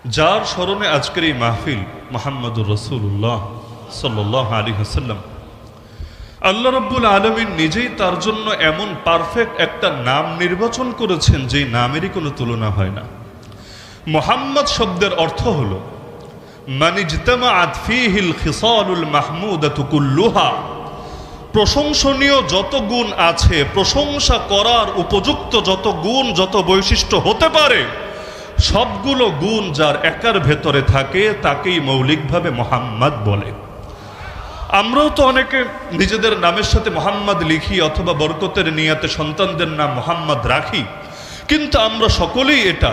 যার স্মরণে আজকের এই মাহফিল মুহাম্মদুর রাসূলুল্লাহ সাল্লাল্লাহু আলাইহি ওয়াসাল্লাম, আল্লাহ রাব্বুল আলামিন নিজেই তার জন্য এমন পারফেক্ট একটা নাম নির্বাচন করেছেন যেই নামেরই কোনো তুলনা হয় না। মুহাম্মদ শব্দের অর্থ হলো মান ইজতামাআত ফীহিল খিসালুল মাহমুদাতু কুল্লুহা, প্রশংসনীয় যত গুণ আছে, প্রশংসা করার উপযুক্ত যত গুণ যত বৈশিষ্ট্য হতে পারে, সবগুলো গুণ যার একার ভেতরে থাকে তাকেই মৌলিকভাবে মুহাম্মদ বলে। আমরাও তো অনেকে নিজেদের নামের সাথে মুহাম্মদ লিখি অথবা বরকতের নিয়াতে সন্তানদের নাম মুহাম্মদ রাখি, কিন্তু আমরা সকলেই এটা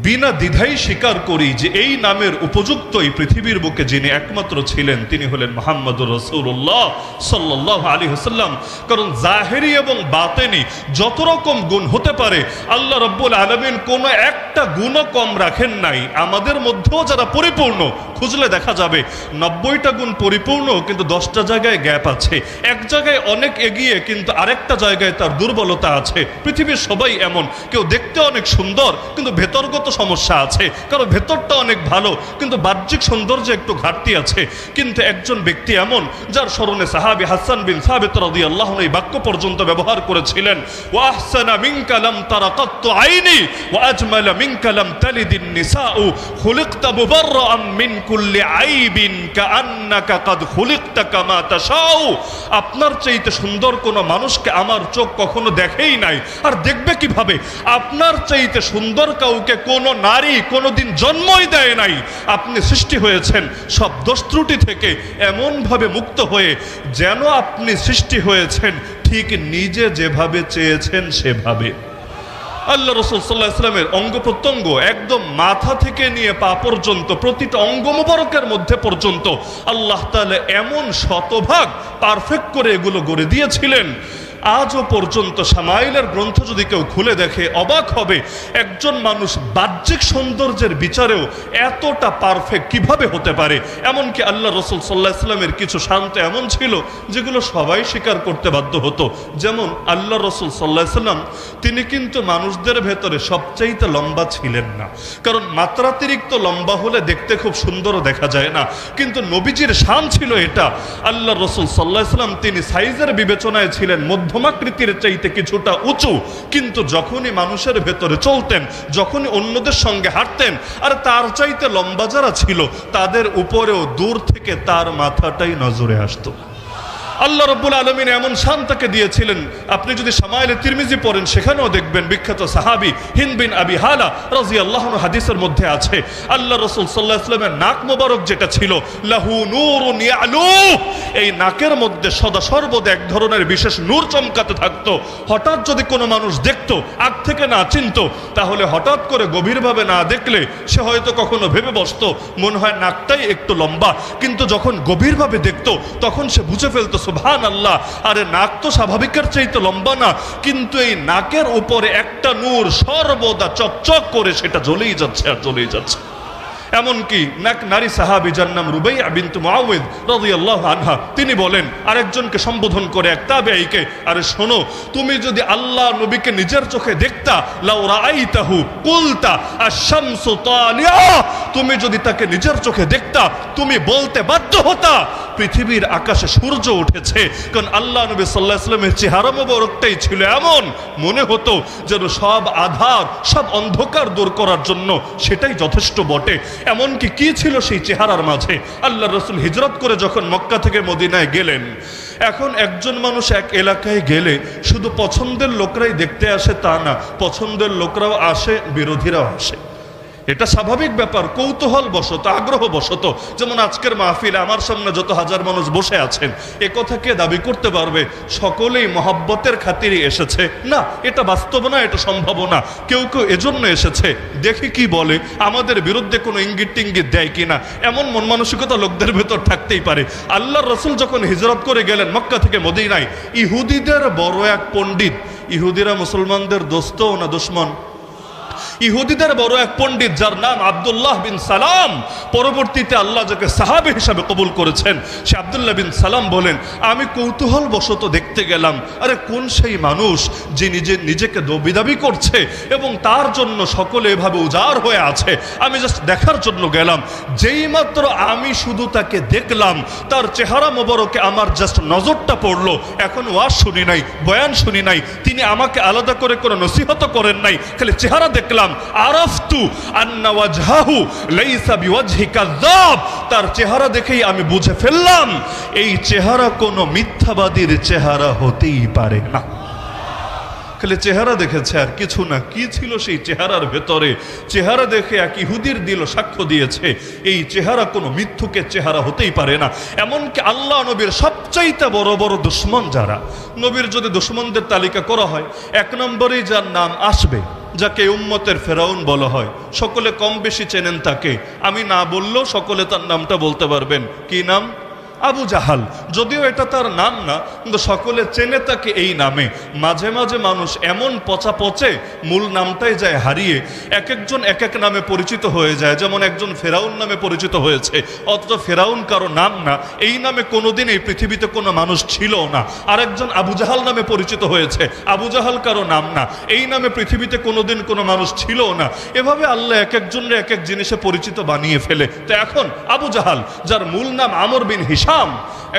বিনা দ্বিধাই স্বীকার করি যে এই নামের উপযুক্ত এই পৃথিবীর বুকে যিনি একমাত্র ছিলেন তিনি হলেন মুহাম্মদুর রাসূলুল্লাহ সাল্লাল্লাহু আলাইহি ওয়াসাল্লাম। কারণ জাহেরি এবং বাতেনি যত রকম গুণ হতে পারে আল্লাহ রাব্বুল আলামিন কোনো একটা গুণও কম রাখেন নাই। আমাদের মধ্যেও যারা পরিপূর্ণ, খুঁজলে দেখা যাবে 90টা গুণ পরিপূর্ণ, কিন্তু 10টা জায়গায় গ্যাপ আছে। এক জায়গায় অনেক এগিয়ে কিন্তু আরেকটা জায়গায় তার দুর্বলতা আছে। পৃথিবীর সবাই এমন, কেউ দেখতে অনেক সুন্দর কিন্তু ভেতরগত সমস্যা আছে, কারণ ভেতরটা অনেক ভালো কিন্তু বাহ্যিক সৌন্দর্যে একটু ঘাটতি আছে। কিন্তু একজন ব্যক্তি এমন যার স্মরণে সাহাবী হাসান বিন সাবিত রাদিয়াল্লাহু আনহু এই বাক্য পর্যন্ত ব্যবহার করেছিলেন, ওয়া আহসানা মিনকা লাম তারা কাত্তু আইনি ওয়া আজমালা মিনকা লাম তালিদিন নিসাউ খুলিকতা মুবাররাআন মিন কুল্লি আইবিন কাআন্নাকা কাদ খুলিকতা কামা তাশাউ। আপনার চাইতে সুন্দর কোন মানুষকে আমার চোখ কখনো দেখেই নাই, আর দেখবে কিভাবে? আপনার চাইতে সুন্দর কাউকে কোন নারী কোনদিন জন্মই দেয় নাই। আপনি সৃষ্টি হয়েছেন সব দোষ ত্রুটি থেকে এমন ভাবে মুক্ত হয়ে, যেন আপনি সৃষ্টি হয়েছেন ঠিক নিজে যেভাবে চেয়েছেন সেভাবে। আল্লাহ রাসূল সাল্লাল্লাহু আলাইহি ওয়াসাল্লামের অঙ্গ প্রত্যঙ্গ একদম মাথা থেকে নিয়ে পা পর্যন্ত, প্রতিটা অঙ্গ মোবারকের মধ্যে পর্যন্ত আল্লাহ তাআলা এমন শতভাগ পারফেক্ট করে এগুলো গড়ে দিয়েছিলেন। আজও পর্যন্ত শামাইলের গ্রন্থ যদি কেউ খুলে দেখে অবাক হবে, একজন মানুষ বাহ্যিক সৌন্দর্যের বিচারেও এতটা পারফেক্ট কিভাবে হতে পারে। এমনকি আল্লাহ রাসূল সাল্লাল্লাহু আলাইহি ওয়াসাল্লামের কিছু শান্ত এমন ছিল যেগুলো সবাই স্বীকার করতে বাধ্য হতো। যেমন আল্লাহ রাসূল সাল্লাল্লাহু আলাইহি ওয়াসাল্লাম তিনি কিন্তু মানুষদের ভেতরে সবচাইতে লম্বা ছিলেন না, কারণ মাত্রাতিরিক্ত লম্বা হলে দেখতে খুব সুন্দরও দেখা যায় না। কিন্তু নবীজির শান ছিল এটা, আল্লাহ রাসূল সাল্লাল্লাহু আলাইহি ওয়াসাল্লাম তিনি সাইজের বিবেচনায় ছিলেন মধ্যমাকৃতির চাইতে কিছুটা উঁচু, কিন্তু যখনই মানুষের ভেতরে চলতেন, যখনই অন্যদের সঙ্গে হাঁটতেন, আর তার চাইতে লম্বা যারা ছিল তাদের উপরেও দূর থেকে তার মাথাটাই নজরে আসতো। আল্লাহ রাব্বুল আলামিন এমন শান তাকে দিয়েছিলেন। আপনি যদি শামাইলে তিরমিজি পড়েন সেখানেও দেখবেন বিখ্যাত সাহাবী হিন্দ বিন আবি হালা রাদিয়াল্লাহু আনহু হাদিসের মধ্যে আছে, আল্লাহ রাসূল সাল্লাল্লাহু আলাইহি ওয়াসাল্লামের নাক মোবারক যেটা ছিল, লাহু নূরুন ইয়ালু, এই নাকের মধ্যে সদা সর্বদা এক ধরনের বিশেষ নূর চমকাতে থাকতো। হঠাৎ যদি কোনো মানুষ দেখতো, আগ থেকে না চিনতো, তাহলে হঠাৎ করে গভীরভাবে না দেখলে সে হয়তো কখনো ভেবে বসতো মনে হয় নাকটাই একটু লম্বা, কিন্তু যখন গভীরভাবে দেখতো তখন সে বুঝে ফেলতো সুবহানাল্লাহ, আরে নাক তো স্বাভাবিকের চাইতে লম্বা না, কিন্তু এই নাকের উপরে একটা নূর সর্বদা চকচক করে সেটা জ্বলেই যাচ্ছে আর জ্বলেই যাচ্ছে। এমনকি নারী সাহাবী যার নাম রুবাইয়া বিনত মুআওয়িদ রাদিয়াল্লাহু আনহা, তিনি বলেন আরেকজনকে সম্বোধন করে এক তাবেঈকে, আরে শোনো, তুমি যদি আল্লাহ নবীকে নিজের চোখে দেখতা, লাউ রাআইতাহু কুলতা আশ-শামসু তালিয়া, তুমি যদি তাকে নিজের চোখে দেখতা তুমি বলতে বাধ্য হতা পৃথিবীর আকাশে সূর্য উঠেছে। কারণ আল্লাহ নবী সাল্লাল্লাহু আলাইহি ওয়াসাল্লামের চেহারা মোবারকটাই ছিল এমন, মনে হতো যেন সব আধার সব অন্ধকার দূর করার জন্য সেটাই যথেষ্ট বটে। এমনকি কি ছিল সেই চেহারার মাঝে? আল্লাহ রাসূল হিজরত করে যখন মক্কা থেকে মদিনায় গেলেন, এখন একজন মানুষ এক এলাকায় গেলে শুধু পছন্দের লোকরাই দেখতে আসে তা না, পছন্দের লোকরাও আসে, বিরোধীরাও আসে। এটা স্বাভাবিক ব্যাপার, কৌতূহল বশত, আগ্রহ বশত। যেমন আজকের মাহফিলে আমার সামনে যত হাজার মানুষ বসে আছেন, এ কথা কে দাবি করতে পারবে সকলেই মহব্বতের খাতিরে এসেছে? না, এটা বাস্তব না, এটা সম্ভব না। কেউ কেউ এজন্য এসেছে দেখি কি বলে, আমাদের বিরুদ্ধে কোনো ইঙ্গিত টিঙ্গিত দেয় কিনা, এমন মন মানসিকতা লোকদের ভেতর থাকতেই পারে। আল্লাহর রাসূল যখন হিজরত করে গেলেন মক্কা থেকে মদিনায়, ইহুদিদের বড় এক পণ্ডিত, ইহুদিরা মুসলমানদের দোস্ত না দুশমন? ইহুদিদের বড় এক পণ্ডিত যার নাম আব্দুল্লাহ বিন সালাম, পরবর্তীতে আল্লাহ যাকে সাহাবী হিসাবে কবুল করেছেন, সে আব্দুল্লাহ বিন সালাম বলেন, আমি কৌতূহল বশত দেখতে গেলাম, আরে কোন সেই মানুষ যে নিজেকে দাবি করছে এবং তার জন্য সকলে এভাবে উজাড় হয়ে আছে। আমি জাস্ট দেখার জন্য গেলাম। যেই মাত্র আমি শুধু তাকে দেখলাম, তার চেহারা মোবারকে আমার জাস্ট নজরটা পড়লো। এখন ওয়াজ শুনি নাই, বয়ান শুনি নাই, তিনি আমাকে আলাদা করে কোনো নসিহত করেন নাই, খালি চেহারা দেখলাম। আরাফতু আন্না ওয়াজহাহু লাইসা বিওয়াজহি কাযাব, তার চেহারা দেখেই আমি বুঝে ফেললাম এই চেহারা কোনো মিথ্যাবাদীর চেহারা হতেই পারে না। খালি চেহারা দেখেছে আর কিছু না। কি ছিল সেই চেহারার ভেতরে? চেহারা দেখে এক ইহুদির দিল সাক্ষ্য দিয়েছে এই চেহারা কোনো মিথ্যুকের চেহারা হতেই পারে না। এমনকি আল্লাহ নবীর সবচাইতে বড় বড় দুশ্মন যারা, নবীর যদি দুশ্মনদের তালিকা করা হয়, এক নম্বরেই যার নাম আসবে, যাকে উম্মতের ফেরাউন বলা হয়, সকলে কম বেশি চেনেন তাকে। আমি না বললেও সকলে তার নামটা বলতে পারবেন। কি নাম? আবু জাহাল। যদিও এটা তার নাম না, কিন্তু সকলে চেনে তাকে এই নামে। মাঝে মাঝে মানুষ এমন পচা পচে মূল নামটাই যায় হারিয়ে, এক একজন এক এক নামে পরিচিত হয়ে যায়। যেমন একজন ফেরাউন নামে পরিচিত হয়েছে, অথচ ফেরাউন কারো নাম না, এই নামে কোনোদিন এই পৃথিবীতে কোনো মানুষ ছিল না। আরেকজন আবু জাহাল নামে পরিচিত হয়েছে, আবু জাহাল কারো নাম না, এই নামে পৃথিবীতে কোনোদিন কোনো মানুষ ছিল না। এভাবে আল্লাহ এক একজনের এক এক জিনিসে পরিচিত বানিয়ে ফেলে। তো এখন আবু জাহাল, যার মূল নাম আমর বিন হিশাম,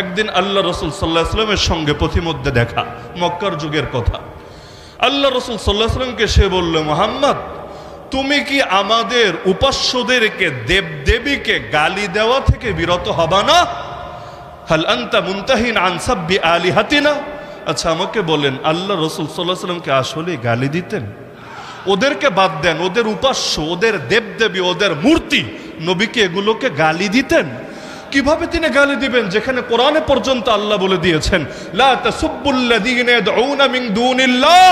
একদিন আল্লাহ রসুল সাল্লাল্লাহু আলাইহি ওয়াসাল্লামের সঙ্গে পথিমধ্যে দেখা, মক্কার যুগের কথা। আল্লাহ রসুল সাল্লাল্লাহু আলাইহি ওয়াসাল্লামকে সে বলল, মুহাম্মদ, তুমি কি আমাদের উপাস্যদেরকে দেবদেবীকে গালি দেওয়া থেকে বিরত হবা না? হাল আনতা মুনতাহিন আন সাব্বি আলিহাতিনা। আচ্ছা আমাকে বলেন, আল্লাহ রসুল সাল্লাল্লাহু আলাইহি ওয়াসাল্লাম কি আসলে গালি দিতেন? ওদেরকে বাদ দেন, ওদের উপাস্য, ওদের দেবদেবী, ওদের মূর্তি, নবীকে এগুলোকে গালি দিতেন? কিভাবে তিনি গালি দিবেন, যেখানে কোরআনে পর্যন্ত আল্লাহ বলে দিয়েছেন, লা তাসুব্বুল্লাযীনা ইয়াদউনা মিন দুনিল্লাহ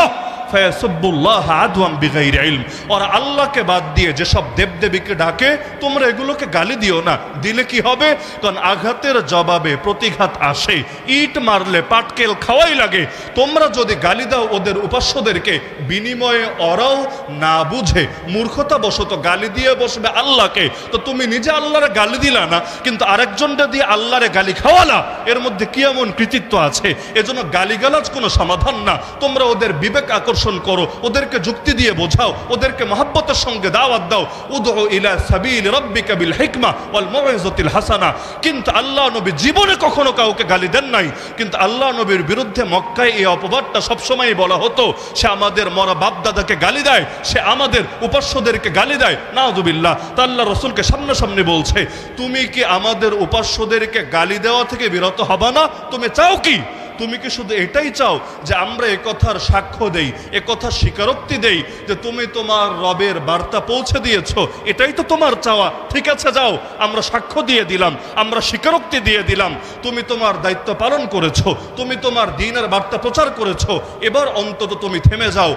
ফায়াসুব্বুল্লাহ আদওয়ান বিগাইরি ইলম। আর আল্লাহকে বাদ দিয়ে যেসব দেবদেবীকে ডাকে, তোমরা এগুলোকে গালি দিও না। দিলে কি হবে? কারণ আঘাতের জবাবে প্রতিঘাত আসে। ইট মারলে পাটকেল খাওয়াই লাগে। তোমরা যদি গালি দাও ওদের উপাস্যদেরকে, বিনিময়ে ওরাও না বুঝে মূর্খতা বশত গালি দিয়ে বসবে আল্লাহকে। তো তুমি নিজে আল্লাহরে গালি দিলা না, কিন্তু আরেকজনটা দিয়ে আল্লাহরে গালি খাওয়ালা, এর মধ্যে কি এমন কৃতিত্ব আছে? এজন্য গালিগালাজ কোনো সমাধান না। তোমরা ওদের বিবেক আকর্ষণ করো, ওদেরকে যুক্তি দিয়ে বোঝাও, ওদেরকে মহব্বতের সঙ্গে দাওয়াত দাও। উদউ ইলা সাবিল রাব্বিকা বিল হিকমা ওয়াল মাউইযাতিল হাসানা। কিন্তু আল্লাহ নবী জীবনে কখনো কাউকে গালি দেন নাই, কিন্তু আল্লাহ নবীর বিরুদ্ধে মক্কায় এই অপবাদটা সবসময় বলা হতো, সে আমাদের মরা বাপ দাদাকে গালি দেয়, সে আমাদের উপাস্যদেরকে গালি দেয়। নাউযুবিল্লাহ। তা আল্লাহ রাসূলকে সামনাসামনি বলছে, তুমি কি আমাদের উপাস্যদেরকে গালি দেওয়া থেকে বিরত হবা না? তুমি চাও কি? তুমি কি শুধু এটাই চাও যে আমরা এ কথার সাক্ষ্য দেই, এ কথার স্বীকারোক্তি দেই যে তুমি তোমার রবের বার্তা পৌঁছে দিয়েছো? এটাই তো তোমার চাওয়া। ঠিক আছে, যাও, আমরা সাক্ষ্য দিয়ে দিলাম, আমরা স্বীকারোক্তি দিয়ে দিলাম, তুমি তোমার দায়িত্ব পালন করেছো, তুমি তোমার দ্বীনের বার্তা প্রচার করেছো। এবার অন্তত তুমি থেমে যাও,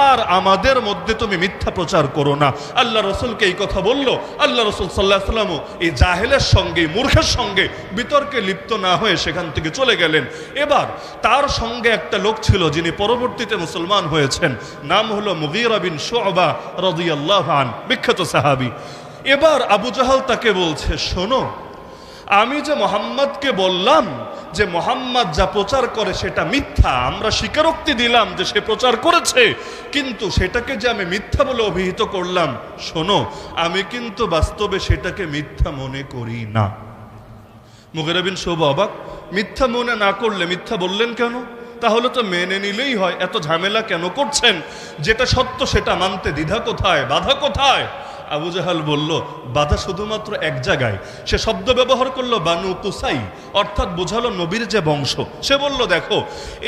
আর আমাদের মধ্যে তুমি মিথ্যা প্রচার করো না। আল্লাহ রসুলকে এই কথা বললো। আল্লাহ রসুল সাল্লাল্লাহু আলাইহি ওয়াসাল্লাম এই জাহেলের সঙ্গে, মূর্খের সঙ্গে বিতর্কে লিপ্ত না হয়ে সেখান থেকে চলে গেলেন। এবার তার সঙ্গে একটা লোক ছিল যিনি পরবর্তীতে মুসলমান হয়েছেন, নাম হলো মুগীরা বিন শুআবা রাদিয়াল্লাহু আনহু, বিখ্যাত সাহাবী। এবার আবু জাহাল তাকে বলছে, শোনো, আমি যে মোহাম্মদকে বললাম যে মোহাম্মদ যা প্রচার করে সেটা মিথ্যা, আমরা স্বীকারোক্তি দিলাম যে সে প্রচার করেছে, কিন্তু সেটাকে যে আমি মিথ্যা বলে অভিহিত করলাম, শোনো, আমি কিন্তু বাস্তবে সেটাকে মিথ্যা মনে করি না। মুগীরা বিন শুআবা অবাক, মিথ্যা মনে না করলে মিথ্যা বললেন কেন? তাহলে তো মেনে নিলেই হয়, এত ঝামেলা কেন করছেন? যেটা সত্য সেটা মানতে দ্বিধা কোথায়, বাধা কোথায়? আবু জাহাল বলল, বাধা শুধুমাত্র এক জায়গায়। সে শব্দ ব্যবহার করলো বানু কুসাই, অর্থাৎ বোঝালো নবীর যে বংশ। সে বলল, দেখো,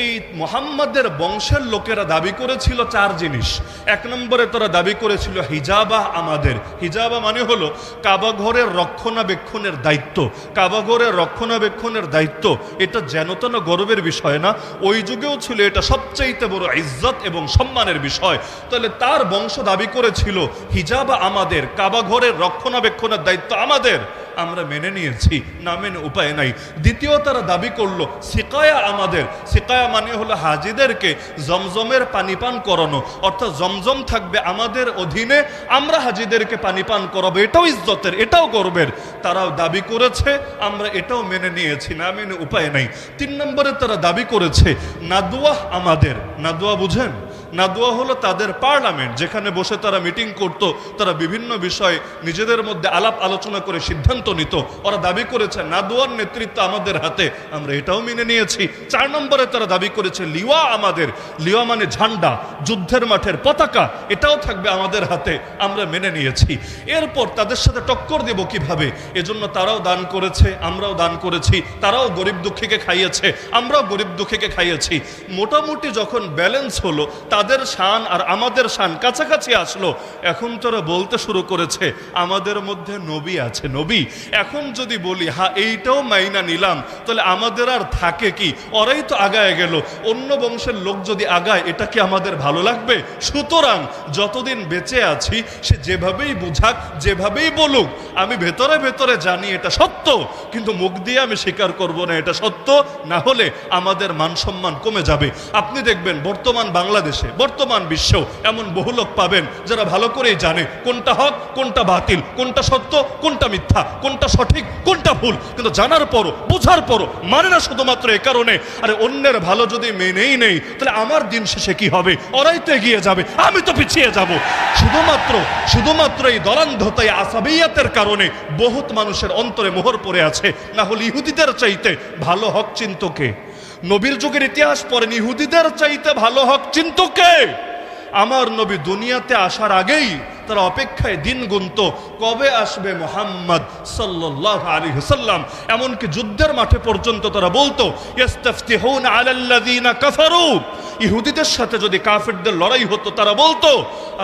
এই মুহাম্মাদের বংশের লোকেরা দাবি করেছিল চার জিনিস। এক নম্বরে তারা দাবি করেছিল হিজাবা আমাদের। হিজাবা মানে হলো কাবা ঘরের রক্ষণাবেক্ষণের দায়িত্ব। কাবা ঘরের রক্ষণাবেক্ষণের দায়িত্ব এটা যেন তেন গর্বের বিষয় না, ওই যুগেও ছিল এটা সবচাইতে বড় ইজ্জত এবং সম্মানের বিষয়। তাহলে তার বংশ দাবি করেছিল হিজাবা আমাদের, কাবা ঘরের রক্ষণাবেক্ষণের দায়িত্ব আমাদের। আমরা মেনে নিয়েছি, না মেনে উপায় নাই। দ্বিতীয় তারা দাবি করলো সিকায়া আমাদের, সিকায়া মানে হলো হাজিদেরকে জমজমের পানি পান করানো, অর্থাৎ জমজম থাকবে আমাদের অধীনে, আমরা হাজিদেরকে পানি পান করাবো, এটাও ইজ্জতের, এটাও গর্বের। তারাও দাবি করেছে, আমরা এটাও মেনে নিয়েছি, না মেনে উপায় নাই। 3 নম্বরে তারা দাবি করেছে নাদওয়া আমাদের। নাদওয়া বুঝেন? নাদওয়া হলো তাদের পার্লামেন্ট, যেখানে বসে তারা মিটিং করত, তারা বিভিন্ন বিষয় নিজেদের মধ্যে আলাপ আলোচনা করে সিদ্ধান্ত নিত। ওরা দাবি করেছে নাদওয়ার নেতৃত্ব আমাদের হাতে, আমরা এটাও মেনে নিয়েছি। 4 নম্বরে তারা দাবি করেছে লিওয়া আমাদের। লিওয়া মানে ঝান্ডা, যুদ্ধের মাঠের পতাকা, এটাও থাকবে আমাদের হাতে, আমরা মেনে নিয়েছি। এরপর তাদের সাথে টক্কর দেব কিভাবে, এজন্য তারাও দান করেছে, আমরাও দান করেছি। তারাও গরিব দুঃখীকে খাইয়েছে, আমরাও গরিব দুঃখীকে খাইয়েছি। মোটামুটি যখন ব্যালেন্স হলো, তাদের শান আর আমাদের শান কাছাকাছি আসলো, এখন তারা বলতে শুরু করেছে আমাদের মধ্যে নবী আছে। নবী এখন যদি বলি হ্যাঁ এইটাও মাইনা নিলাম, তাহলে আমাদের আর থাকে কি? ওরাই তো আগায় গেল, অন্য বংশের লোক যদি আগায়, এটা কি আমাদের ভালো লাগবে? সুতরাং যতদিন বেঁচে আছি, সে যেভাবেই বুঝাক, যেভাবেই বলুক, আমি ভেতরে ভেতরে জানি এটা সত্য, কিন্তু মুখ দিয়ে আমি স্বীকার করব না এটা সত্য, না হলে আমাদের মান সম্মান কমে যাবে। আপনি দেখবেন বর্তমান বাংলাদেশে, বর্তমান বিশ্বেও এমন বহু লোক পাবেন যারা ভালো করেই জানে কোনটা হক, কোনটা বাতিল, কোনটা সত্য, কোনটা মিথ্যা, কোনটা সঠিক, কোনটা ভুল, কিন্তু জানার পরও, বোঝার পরও মানে না, শুধুমাত্র এ কারণে, আরে অন্যের ভালো যদি মেনেই নেই, তাহলে আমার দিন শেষে কি হবে? ওরাই তো এগিয়ে যাবে, আমি তো পিছিয়ে যাব। শুধুমাত্র এই দলান্ধতা, এই আসাবিয়াতের কারণে বহুত মানুষের অন্তরে মোহর পড়ে আছে। না হলে ইহুদিদের চাইতে ভালো হক চিন্তকে, নবীর যুগের ইতিহাস পড়েন, ইহুদিদের চাইতে ভালো হক চিন্তকে। আমার নবী দুনিয়াতে আসার আগেই তারা অপেক্ষায় দিন গুনত, কবে আসবে মুহাম্মদ সাল্লাল্লাহু আলাইহি ওয়াসাল্লাম। এমনকি যুদ্ধের মাঠে পর্যন্ত তারা বলতো ইস্তাফতিহুনা আলাল্লাযিনা কাফারু। ইহুদিদের সাথে যদি কাফেরদের লড়াই হতো, তারা বলতো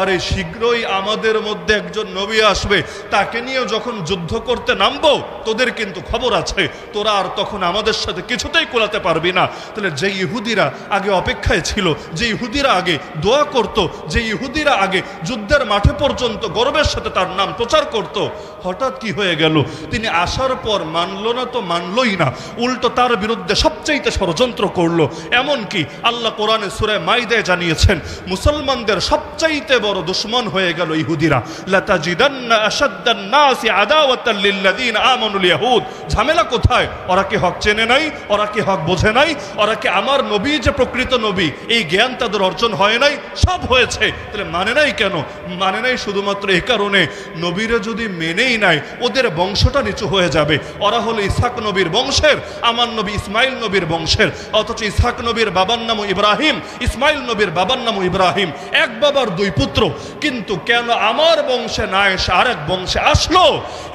আরে শীঘ্রই আমাদের মধ্যে একজন নবী আসবে, তাকে নিয়ে যখন যুদ্ধ করতে নামবো, তোদের কিন্তু খবর আছে, তোরা আর তখন আমাদের সাথে কিছুতেই কোলাতে পারবি না। তাহলে যে ইহুদিরা আগে অপেক্ষায় ছিল, যে ইহুদিরা আগে দোয়া করত, যে ইহুদিরা আগে যুদ্ধের মাঠে পর্যন্ত গর্বের সাথে তার নাম প্রচার করত, হঠাৎ কি হয়ে গেল? তিনি আসার পর মানলো না তো মানলই না, উল্টো তার বিরুদ্ধে সবচাইতে ষড়যন্ত্র করলো। এমনকি আল্লাহ কোরআনে সূরা মাইদায় জানিয়েছেন, মুসলমানদের সবচাইতে বড় দুশমন হয়ে গেল ইহুদিরা। লাতাজিদান্না আশাদ্দান নাসি আদাওয়াতাল লিল্লাযিনা আমানুল ইয়াহুদ। ঝামেলা কোথায়? ওরা কি হক চেনে নাই? ওরা কি হক বোঝে নাই? ওরা কি আমার নবী যে প্রকৃত নবী, এই জ্ঞান তাদের অর্জন হয় নাই? সব হয়েছে। তাহলে মানে নাই কেন? মানে নাই শুধুমাত্র এই কারণে, নবীরা যদি মেনেই নাই, ওদের বংশটা নিচু হয়ে যাবে। ওরা হলো ইসহাক নবীর বংশের, আমার নবী ইসমাইল নবীর বংশের, অথচ ইসহাক নবীর বাবার নাম ইব্রাহিম, ইসমাইল নবীর বাবার নাম ইব্রাহিম, এক বাবার 2 পুত্র। কিন্তু কেন আমার বংশে না এসে আরেক বংশে আসলো?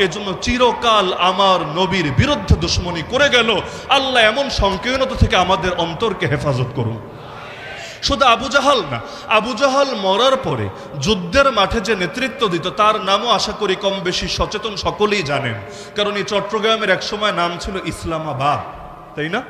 এজন্য চিরকাল আমার নবীর বিরুদ্ধে দুশমনী করে গেল। আল্লাহ এমন সংকীর্ণতা থেকে আমাদের অন্তরকে হেফাজত করুন। শুধু আবু জাহাল না, আবু জাহাল মরার পরে যুদ্ধের মাঠে যে নেতৃত্ব দিত, তার নামও আশা করি কম বেশি সচেতন সকলেই জানেন। কারণ এই চট্টগ্রামের এক সময় নাম ছিল ইসলামাবাদ, তাই না?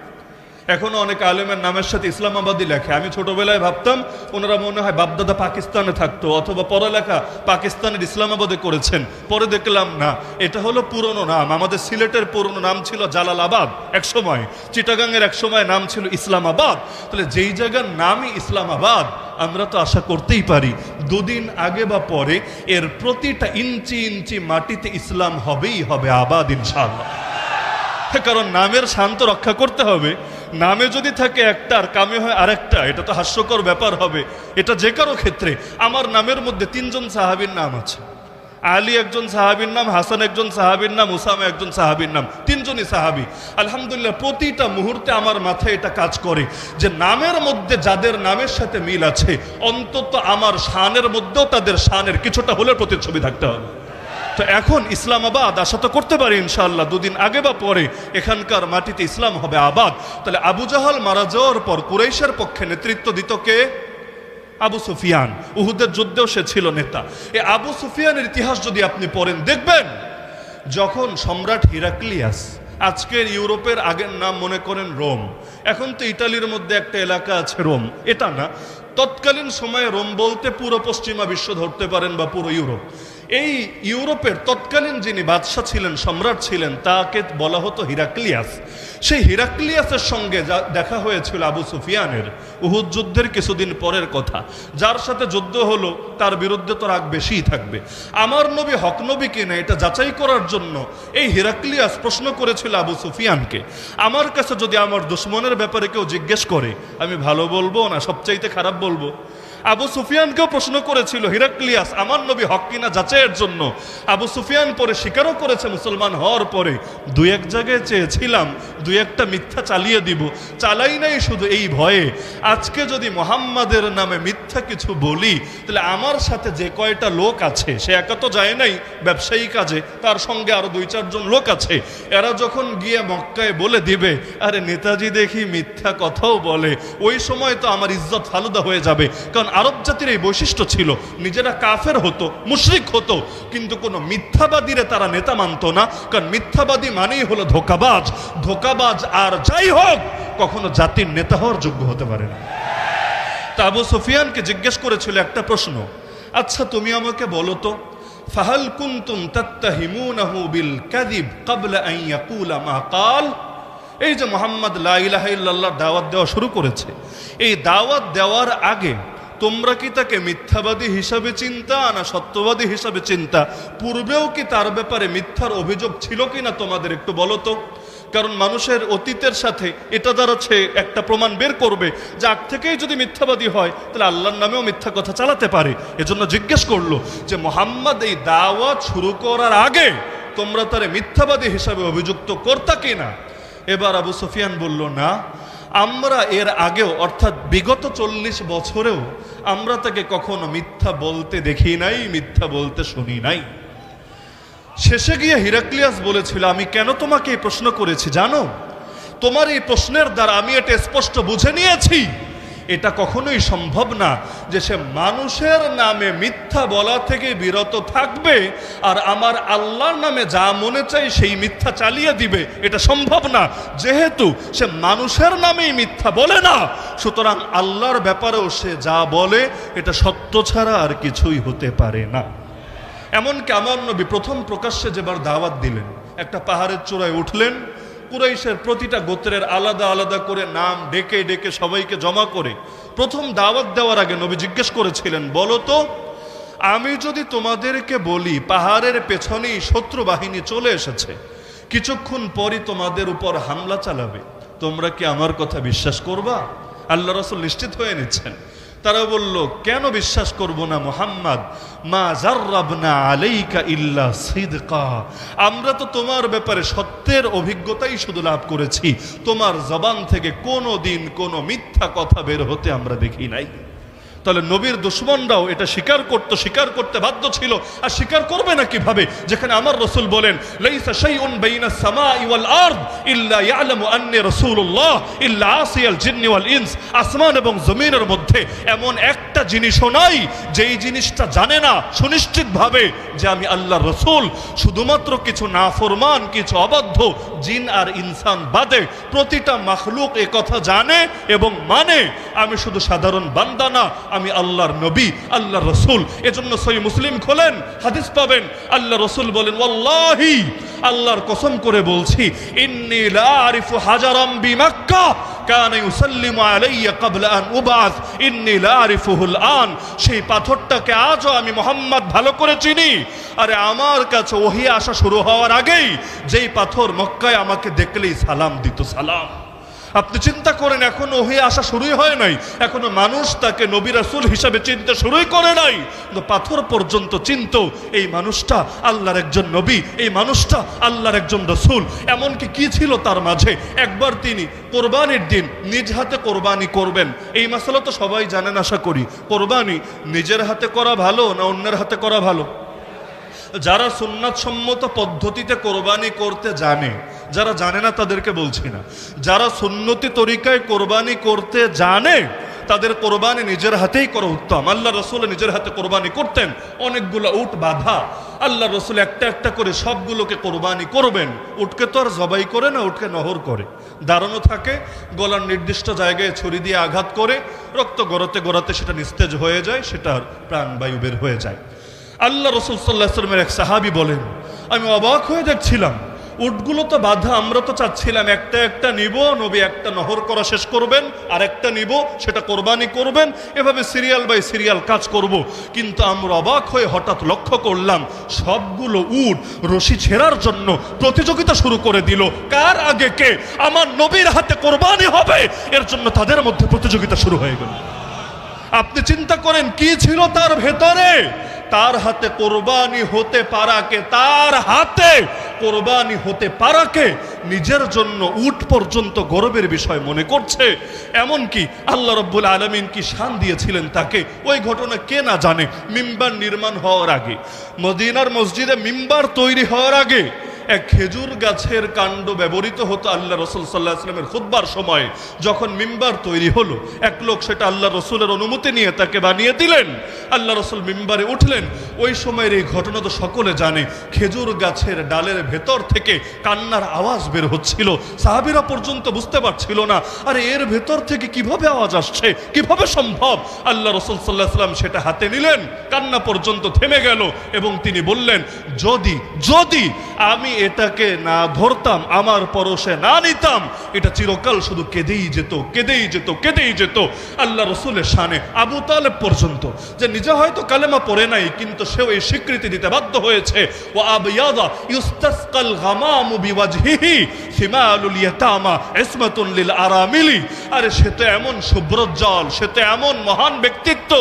এখনো অনেক আলেমের নামের সাথে ইসলামাবাদই লেখে। আমি ছোটবেলায় ভাবতাম ওনারা মনে হয় বাপদাদা পাকিস্তানে থাকতো, অথবা পড়ালেখা পাকিস্তানের ইসলামাবাদে করেছেন। পরে দেখলাম না, এটা হলো পুরনো নাম। আমাদের সিলেটের পুরনো নাম ছিল জালালাবাদ এক সময়, চিটাগাংয়ের এক সময় নাম ছিল ইসলামাবাদ। তাহলে যেই জায়গার নামই ইসলামাবাদ, আমরা তো আশা করতেই পারি 2 দিন আগে বা পরে এর প্রতিটা ইঞ্চি ইঞ্চি মাটিতে ইসলাম হবেই হবে, আবাদ ইনশাআল্লাহ। কারণ নামের শান্ত রক্ষা করতে হবে। নামে যদি থাকে একটা আর কামে হয় আরেকটা, এটা তো হাস্যকর ব্যাপার হবে। এটা যে কারো ক্ষেত্রে, আমার নামের মধ্যে 3 জন সাহাবীর নাম আছে। আলী একজন সাহাবীর নাম, হাসান একজন সাহাবীর নাম, উসামা একজন সাহাবীর নাম, 3 জনই সাহাবী। আলহামদুলিল্লাহ প্রতিটা মুহূর্তে আমার মাথায় এটা কাজ করে যে নামের মধ্যে যাদের নামের সাথে মিল আছে, অন্তত আমার শানের মধ্যেও তাদের শানের কিছুটা হলেও প্রতিচ্ছবি থাকতে হবে। তো এখন ইসলামাবাদ আশা তো করতে পারি ইনশাআল্লাহ 2 দিন আগে বা পরে এখানকার মাটিতে ইসলাম হবে আবাদ। তাহলে আবু জাহাল মারা যাওয়ার পর কুরাইশের পক্ষে নেতৃত্ব দিত কে? আবু সুফিয়ান। উহুদের যুদ্ধেও সে ছিল নেতা। এই আবু সুফিয়ানের ইতিহাস যদি আপনি পড়েন, দেখবেন যখন সম্রাট হিরাক্লিয়াস, আজকের ইউরোপের আগের নাম মনে করেন রোম, এখন তো ইতালির মধ্যে একটা এলাকা আছে রোম, এটা না, তৎকালীন সময়ে রোম বলতে পুরো পশ্চিমা বিশ্ব ধরতে পারেন বা পুরো ইউরোপ। এই ইউরোপের তৎকালীন যিনি বাদশাহ ছিলেন, সম্রাট ছিলেন, তাকে বলা হতো হিরাক্লিয়াস। সেই হিরাক্লিয়াসের সঙ্গে দেখা হয়েছিল আবু সুফিয়ানের, উহুদ যুদ্ধের কিছুদিন পরের কথা। যার সাথে যুদ্ধ হলো তার বিরুদ্ধে তো রাগ বেশিই থাকবে। আমার নবী হক নবী কিনা এটা যাচাই করার জন্য এই হিরাক্লিয়াস প্রশ্ন করেছিল আবু সুফিয়ানকে, আমার কাছে যদি আমার দুশ্মনের ব্যাপারে কেউ জিজ্ঞেস করে আমি ভালো বলবো না সবচাইতে খারাপ বলবো? আবু সুফিয়ানকেও প্রশ্ন করেছিল হিরাক্লিয়াস আমার নবী হক কিনা যাচাইয়ের জন্য। আবু সুফিয়ান পরে স্বীকারও করেছে মুসলমান হওয়ার পরে, দুই এক জায়গায় চেয়েছিলাম দুই একটা মিথ্যা চালিয়ে দিব, চালাই নাই শুধু এই ভয়ে আজকে যদি মোহাম্মদের নামে মিথ্যা কিছু বলি তাহলে আমার সাথে যে কয়টা লোক আছে, সে একা তো যায় নাই ব্যবসায়ী কাজে, তার সঙ্গে আরো 2-4 জন লোক আছে, এরা যখন গিয়ে মক্কায় বলে দিবে আরে নেতাজি দেখি মিথ্যা কথাও বলে, ওই সময় তো আমার ইজ্জত ফালুদা হয়ে যাবে। কারণ আরব জাতির এই বৈশিষ্ট্য ছিল, নিজেরা কাফের হতো, মুশরিক হতো, কিন্তু কোনো মিথ্যাবাদীরে তারা নেতা মানত না। কারণ মিথ্যাবাদী মানেই হলো ধোঁকাবাজ। ধোঁকাবাজ আর যাই হোক কখনো জাতির নেতা হওয়ার যোগ্য হতে পারে না। তা আবু সুফিয়ানকে জিজ্ঞেস করেছিল একটা প্রশ্ন, আচ্ছা তুমি আমাকে বলো তো, ফাহাল কুনতুম তাত্তাহিমুনাহু বিল কাযিব ক্বাবলা আন ইয়াকুলা মা ক্বাল। এই যে মুহাম্মদ লা ইলাহা ইল্লাল্লাহ দাওয়াত দেওয়া শুরু করেছে, এই দাওয়াত দেওয়ার আগে তোমরা কি তাকে মিথ্যাবাদী হিসাবে চিন্তা না সত্যবাদী হিসাবে চিন্তা? পূর্বেও কি তার ব্যাপারে মিথ্যার অভিযোগ ছিল কিনা তোমাদের একটু বলো তো। কারণ মানুষের অতীতের সাথে এটা দাঁড়াচ্ছে একটা প্রমাণ বের করবে যে আগ থেকেই যদি মিথ্যাবাদী হয় তাহলে আল্লাহর নামেও মিথ্যা কথা চালাতে পারে। এজন্য জিজ্ঞেস করলো যে মুহাম্মদ এই দাওয়াত শুরু করার আগে তোমরা তারে মিথ্যাবাদী হিসাবে অভিযুক্ত করতা কিনা? এবার আবু সুফিয়ান বলল না, আমরা এর আগেও অর্থাৎ বিগত 40 বছরেও আমরা তাকে কখনো মিথ্যা বলতে দেখি নাই, মিথ্যা বলতে শুনি নাই। শেষে গিয়ে হিরাক্লিয়াস বলেছিল আমি কেন তোমাকে এই প্রশ্ন করেছি জানো? তোমার এই প্রশ্নের দ্বারা আমি এটা স্পষ্ট বুঝে নিয়েছি এটা কখনোই সম্ভব না যে সে মানুষের নামে মিথ্যা বলা থেকে বিরত থাকবে আর আমার আল্লাহর নামে যা মনে চাই সেই মিথ্যা চালিয়ে দিবে, এটা সম্ভব না। যেহেতু সে মানুষের নামেই মিথ্যা বলে না, সুতরাং আল্লাহর ব্যাপারেও সে যা বলে এটা সত্য ছাড়া আর কিছুই হতে পারে না। এমনকি আমার নবী প্রথম প্রকাশ্যে যেবার দাওয়াত দিলেন, একটা পাহাড়ের চূড়ায় উঠলেন, কুরাইশের প্রতিটা গোত্রের আলাদা আলাদা করে নাম ডেকে ডেকে সবাইকে জমা করে প্রথম দাওয়াত দেওয়ার আগে নবী জিজ্ঞেস করেছিলেন, বলো তো আমি যদি তোমাদেরকে বলি পাহাড়ের পেছনেই শত্রু বাহিনী চলে এসেছে, কিছুক্ষণ পরই তোমাদের উপর হামলা চালাবে, তোমরা কি আমার কথা বিশ্বাস করবা? আল্লাহ রাসূল নিশ্চিত হয়ে নিচ্ছেন। তারা বলল কেন বিশ্বাস করব না মুহাম্মদ, মা জাররাবনা আলাইকা ইল্লা সিদকা, আমরা তো তোমার ব্যাপারে সত্যের অভিজ্ঞতাই শুধু লাভ করেছি, তোমার জবান থেকে কোনো দিন কোনো মিথ্যা কথা বের হতে আমরা দেখি নাই। তাহলে নবীর দুশমনরাও এটা স্বীকার করতে বাধ্য ছিল। আর স্বীকার করবে না কিভাবে, যেখানে আমার রাসূল বলেন লাইসা শাইউন বাইনাস সামাই ওয়াল আরদ ইল্লা ইয়ালামু আন্নী রাসূলুল্লাহ ইল্লা আসিয়াল জিন্নি ওয়াল ইনস, আসমান এবং জমিনের মধ্যে এমন একটা জিনিসও নাই যেই জিনিসটা জানে না সুনিশ্চিতভাবে যে আমি আল্লাহর রাসূল। শুধুমাত্র কিছু নাফরমান, কিছু অবাধ্য জিন আর ইনসান বাদে প্রতিটা মাখলুক এ কথা জানে এবং মানে আমি শুধু সাধারণ বান্দা না, আমি আল্লাহর নবী, আল্লাহর রাসূল। এজন্য সহিহ মুসলিম খোলেন, হাদিস পাবেন, আল্লাহ রাসূল বলেন ওয়াল্লাহি, আল্লাহর কসম করে বলছি, ইন্নী লা আরিফু হাজারাম বিমাক্কা কানা ইউসাল্লিমু আলাইয়া ক্বাবলা আন উবাস ইন্নী লা আরিফুহুল আন, সেই পাথরটাকে আজও আমি মুহাম্মদ ভালো করে চিনি। আরে আমার কাছে ওহী আসা শুরু হওয়ার আগেই যেই পাথর মক্কায় আমাকে দেখলেই সালাম দিত, সালাম। আপনি চিন্তা করেন এখনো ওহী আসা শুরুই হয় নাই, এখনো মানুষ তাকে নবী রাসূল হিসাবে চিনতে শুরুই করে নাই, কিন্তু পাথর পর্যন্ত চিনত এই মানুষটা আল্লাহর একজন নবী, এই মানুষটা আল্লাহর একজন রাসূল। এমনকি কি ছিল তার মাঝে, একবার তিনি কোরবানির দিন নিজ হাতে কোরবানি করবেন। এই মাসালা তো সবাই জানেন আশা করি, কোরবানি নিজের হাতে করা ভালো না অন্যের হাতে করা ভালো? যারা সুন্নাত সম্মত পদ্ধতিতে কোরবানি করতে জানে, যারা জানে না তাদেরকে বলছি না, যারা সুন্নতি তরিকায় কোরবানি করতে জানে তাদের কোরবানি নিজের হাতেই করা উত্তম। আল্লাহ রাসূল নিজের হাতে কোরবানি করতেন, অনেকগুলো উট বাঁধা, আল্লাহ রাসূল একটা একটা করে সবগুলোকে কোরবানি করবেন। উটকে তো আর জবাই করে না, উটকে নহর করে, দাঁড়ানো থাকে, গলার নির্দিষ্ট জায়গায় ছুরি দিয়ে আঘাত করে রক্ত গড়াতে গড়াতে সেটা নিস্তেজ হয়ে যায়, সেটার প্রাণবায়ু বের হয়ে যায়। আল্লাহ রাসূল সাল্লাল্লাহু আলাইহি ওয়াসাল্লামের এক সাহাবী বলেন, আমি অবাক হয়ে দেখছিলাম, উটগুলো তো বাঁধা, আমরা তো চাচ্ছিলাম একটা একটা নিব, নবী একটা নহর করা শেষ করবেন, আর একটা নিব, সেটা কোরবানি করবেন, এভাবে সিরিয়াল বাই সিরিয়াল কাজ করব। কিন্তু আমরা অবাক হয়ে হঠাৎ লক্ষ্য করলাম সবগুলো উট রশি ছেঁড়ার জন্য প্রতিযোগিতা শুরু করে দিল, কার আগে কে আমার নবীর হাতে কোরবানি হবে, এর জন্য তাদের মধ্যে প্রতিযোগিতা শুরু হয়ে গেল। আপনি চিন্তা করেন কি ছিল তার ভেতরে। তার হাতে কোরবানি হতে পারাকে, তার হাতে কোরবানি হতে পারাকে নিজের জন্য উট পর্যন্ত গর্বের বিষয় মনে করছে। এমনকি আল্লাহ রাব্বুল আলামিন কি শান দিয়েছিলেন তাকে, ওই ঘটনা কে না জানে। মিম্বার নির্মাণ হওয়ার আগে, মদিনার মসজিদে মিম্বার তৈরি হওয়ার আগে এক খেজুর গাছের কাণ্ড ব্যবহৃত হতো আল্লাহ রাসূল সাল্লাল্লাহু আলাইহি ওয়াসাল্লামের খুতবার সময়। যখন মিম্বার তৈরি হলো, এক লোক সেটা আল্লাহ রাসূলের অনুমতি নিয়ে তাকে বানিয়ে দিলেন। আল্লাহ রাসূল মিম্বারে উঠলেন। ওই সময়ের এই ঘটনা তো সকলে জানে। খেজুর গাছের ডালের ভেতর থেকে কান্নার আওয়াজ বের হচ্ছিল। সাহাবীরা পর্যন্ত বুঝতে পারছিল না, আরে এর ভেতর থেকে কিভাবে আওয়াজ আসছে, কিভাবে সম্ভব। আল্লাহ রাসূল সাল্লাল্লাহু আলাইহি ওয়াসাল্লাম সেটা হাতে নিলেন, কান্না পর্যন্ত থেমে গেল এবং তিনি বললেন, যদি আমি এটাকে না ধরতাম, আমার পরশে না নিতাম, এটা চিরকাল শুধু কেঁদেই যেত। আল্লাহ রাসূলের শানে আবু তালেব পর্যন্ত, যে নিজে হয়তো কালেমা পড়ে নাই, কিন্তু সেও এই স্বীকৃতি দিতে বাধ্য হয়েছে, ওয়া আবয়াদা ইউস্তাসকাল গামামু বিওয়াজহিহি সিমালুল ইয়াতামা ইসমাতুন লিল আরামিলি। আরে সে তো এমন শুভ্রজ্জ্বল, সে তো এমন মহান ব্যক্তিত্ব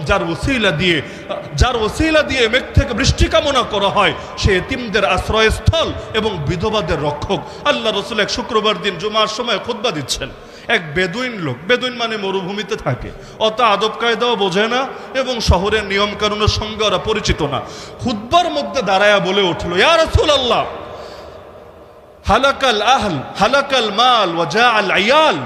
যার ওসিলা দিয়ে মেঘ থেকে বৃষ্টি কামনা করা হয়, সে এতিমদের আশ্রয়স্থল এবং বিধবাদের রক্ষক। আল্লাহ রাসূল এক শুক্রবার দিন জুমার সময় খুতবা দিচ্ছেন। এক বেদুইন লোক, বেদুইন মানে মরুভূমিতে থাকে, অত আদব কায়দাও বোঝে না এবং শহরের নিয়ম কানুনের সঙ্গে ওরা পরিচিত না। খুতবার মধ্যে দাঁড়ায়া বলে উঠলো, ইয়া রাসূলুল্লাহ, হালাকাল আহল হালাকাল মাল ওয়া জাআল আয়াল।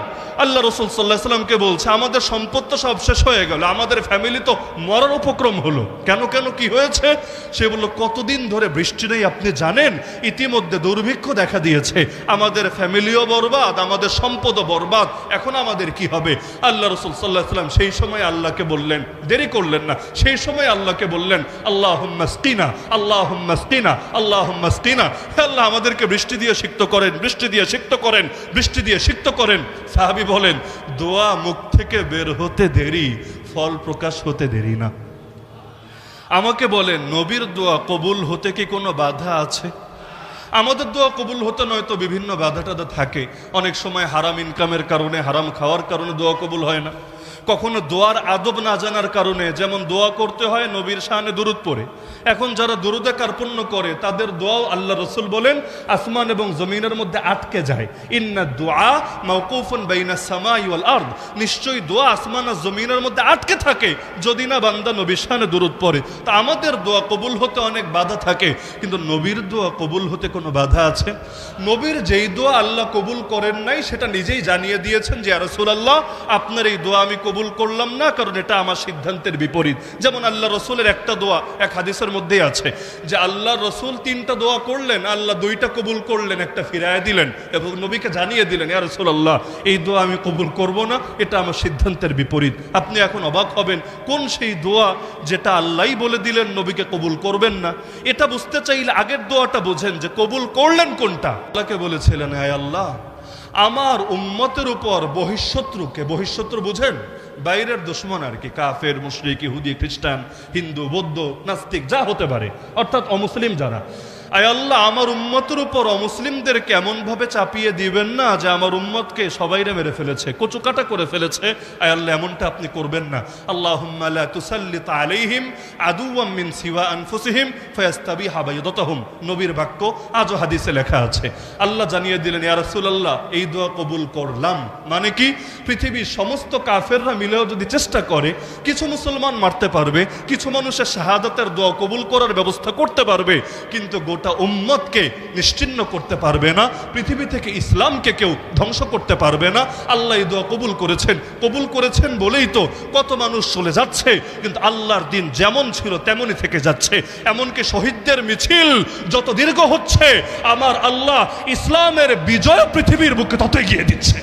আল্লাহ রাসূল সাল্লাল্লাহু আলাইহি ওয়াসাল্লামকে বলছে, আমাদের সম্পদ তো সব শেষ হয়ে গেল, আমাদের ফ্যামিলি তো মরার উপক্রম হলো। কেন কি হয়েছে? সে বলল, কতদিন ধরে বৃষ্টি নেই আপনি জানেন, ইতিমধ্যে দুর্ভিক্ষ দেখা দিয়েছে, আমাদের ফ্যামিলিও বরবাদ, আমাদের সম্পদও বরবাদ, এখন আমাদের কি হবে? আল্লাহ রাসূল সাল্লাল্লাহু আলাইহি ওয়াসাল্লাম সেই সময় আল্লাহকে বললেন, দেরি করলেন না, সেই সময় আল্লাহকে বললেন, আল্লাহুম্মা স্কিনা আল্লাহুম্মা স্কিনা আল্লাহুম্মা স্কিনা। হে আল্লাহ, আমাদেরকে বৃষ্টি দিয়ে সিক্ত করেন, বৃষ্টি দিয়ে সিক্ত করেন, বৃষ্টি দিয়ে সিক্ত করেন। সাহাবী বলেন, দোয়া মুখ থেকে বের হতে দেরি, ফল প্রকাশ হতে দেরি না। আমাকে বলেন, নবীর দোয়া কবুল হতে কি কোনো বাধা আছে? আমাদের দোয়া কবুল হতে নয়তো বিভিন্ন বাধা টাধা থাকে। অনেক সময় হারাম ইনকামের কারণে, হারাম খাওয়ার কারণে দোয়া কবুল হয় না। কখনো দোয়ার আদব না জানার কারণে, যেমন দোয়া করতে হয় নবীর শানে দুরূদ পড়ে। এখন যারা দুরূদে কার্পণ্য করে তাদের দোয়াও আল্লাহ রাসূল বলেন আসমান এবং জমিনের মধ্যে আটকে যায়। ইন্না দুআ মাওকুফুন বাইনাস সামাই ওয়াল আরদ। নিশ্চয়ই দোয়া আসমান আর জমিনের মধ্যে আটকে থাকে যদি না বান্দা নবীর শানে দুরূদ পড়ে। তা আমাদের দোয়া কবুল হতে অনেক বাধা থাকে, কিন্তু নবীর দোয়া কবুল হতে কোনো বাধা আছে? নবীর যেই দোয়া আল্লাহ কবুল করেন নাই সেটা নিজেই জানিয়ে দিয়েছেন যে ইয়া রাসূলুল্লাহ, আপনার এই দোয়া আমি কবুল করলাম না, কারণ এটা আমার সিদ্ধান্তের বিপরীত। যেমন আল্লাহ রাসূলের একটা দোয়া এক হাদিসের মধ্যেই আছে যে আল্লাহ রাসূল 3টা দোয়া করলেন, আল্লাহ 2টা কবুল করলেন, একটা ফিরায় দিলেন এবং নবীকে জানিয়ে দিলেন, ইয়া রাসূলুল্লাহ, এই দোয়া আমি কবুল করব না, এটা আমার সিদ্ধান্তের বিপরীত। আপনি এখন অবাক হবেন, কোন সেই দোয়া যেটা আল্লাহই বলে দিলেন নবীকে কবুল করবেন না? এটা বুঝতে চাইলে আগের দোয়াটা বোঝেন যে কবুল করলেন কোনটা। আল্লাহকে বলেছিলেন, হে আল্লাহ, আমার উম্মতের উপর বহিঃশত্রুকে, বহিঃশত্রু বুঝেন বাইরের দুশমন আর কি, কাফের, মুশরিক, ইহুদি, খ্রিস্টান, হিন্দু, বৌদ্ধ, নাস্তিক যা হতে পারে, অর্থাৎ অমুসলিম যারা, আয় আল্লাহ, আমার উম্মতের উপর অমুসলিমদেরকে এমন ভাবে চাপিয়ে দিবেন না যে আমার উম্মতকে সবাইরে মেরে ফেলেছে, কচুকাটা করে ফেলেছে। আয় আল্লাহ, এমনটা আপনি করবেন না। আল্লাহুম্মা লা তুসাল্লিত আলাইহিম আদুওয়াম মিন সিওয়া আনফুসিহিম ফায়াস্তাবিহা বাইদাতাহুম। নবীর বাক্য, আজও হাদিসে লেখা আছে। আল্লাহ জানিয়ে দিলেন, ইয়া রাসূলুল্লাহ, এই দোয়া কবুল করলাম। মানে কি? পৃথিবীর সমস্ত কাফেররা মিলেও যদি চেষ্টা করে কিছু মুসলমান মারতে পারবে, কিছু মানুষের শাহাদাতের দোয়া কবুল করার ব্যবস্থা করতে পারবে, কিন্তু গোটা উম্মতকে নিশ্চিহ্ন করতে পারবে না, পৃথিবী থেকে ইসলামকে কেউ ধ্বংস করতে পারবে না। আল্লাহ এই দোয়া কবুল করেছেন বলেই তো কত মানুষ চলে যাচ্ছে, কিন্তু আল্লাহর দিন যেমন ছিল তেমনই থেকে যাচ্ছে। এমনকি শহীদদের মিছিল যত দীর্ঘ হচ্ছে, আমার আল্লাহ ইসলামের বিজয় পৃথিবীর বুকে তত এগিয়ে দিচ্ছে।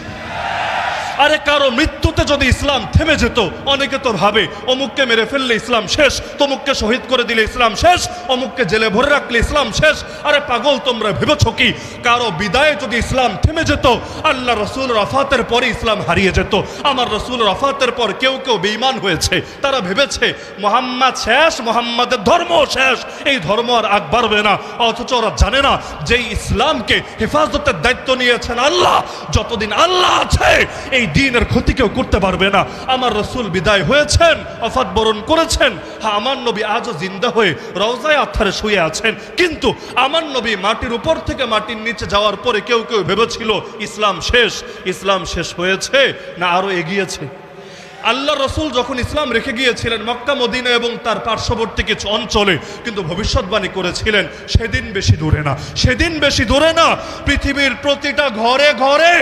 আরে কারো মৃত্যুতে যদি ইসলাম থেমে যেত, অনেকে তো ভাবে অমুককে মেরে ফেললে ইসলাম শেষ, তমুককে শহীদ করে দিলে ইসলাম শেষ, অমুককে জেলে ভরে রাখলে ইসলাম শেষ। আরে পাগল, তোমরা ভেবেছ কি কারো বিদায়ে যদি ইসলাম থেমে যেত, আল্লাহ রসুল ওয়াফাতের পরে ইসলাম হারিয়ে যেত? আমার রসুল ওয়াফাতের পর কেউ কেউ বেঈমান হয়েছে, তারা ভেবেছে মোহাম্মদ শেষ, মোহাম্মদের ধর্ম শেষ, এই ধর্ম আর আগ বাড়বে না। অথচ ওরা জানে না যে ইসলামকে হেফাজতের দায়িত্ব নিয়েছেন আল্লাহ। যতদিন আল্লাহ আছে এই দ্বীনের ক্ষতি কেউ করতে পারবে না। আমার রসুল বিদায় হয়েছেন, ওয়াফাত বরণ করেছেন। হ্যাঁ, আমার নবী আজও জিন্দা হয়ে রওজায়ে আতহারে শুয়ে আছেন, কিন্তু আমার নবী মাটির উপর থেকে মাটির নিচে যাওয়ার পরে কেউ কেউ ভেবেছিল ইসলাম শেষ। ইসলাম শেষ হয়েছে না আরো এগিয়েছে? আল্লাহ রসুল যখন ইসলাম রেখে গিয়েছিলেন মক্কা মদিনা এবং তার পার্শ্ববর্তী কিছু অঞ্চলে, কিন্তু ভবিষ্যৎবাণী করেছিলেন সেদিন বেশি দূরে না, সেদিন বেশি দূরে না, পৃথিবীর প্রতিটা ঘরে ঘরে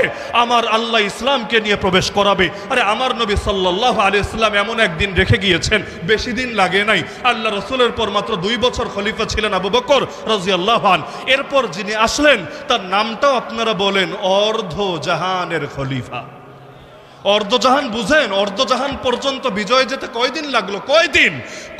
আমার আল্লাহ ইসলামকে নিয়ে প্রবেশ করাবে। আরে আমার নবী সাল্লাল্লাহু আলাইহি ওয়াসাল্লাম এমন একদিন রেখে গিয়েছেন, বেশি দিন লাগে নাই। আল্লাহ রসুলের পর মাত্র 2 বছর খলিফা ছিলেন আবু বকর রাদিয়াল্লাহু আনহু। এরপর যিনি আসলেন তার নামটাও আপনারা বলেন অর্ধ জাহানের খলিফা। অর্ধজাহান বুঝেন? অর্ধজাহান পর্যন্ত বিজয় যেতে কয়দিন লাগলো?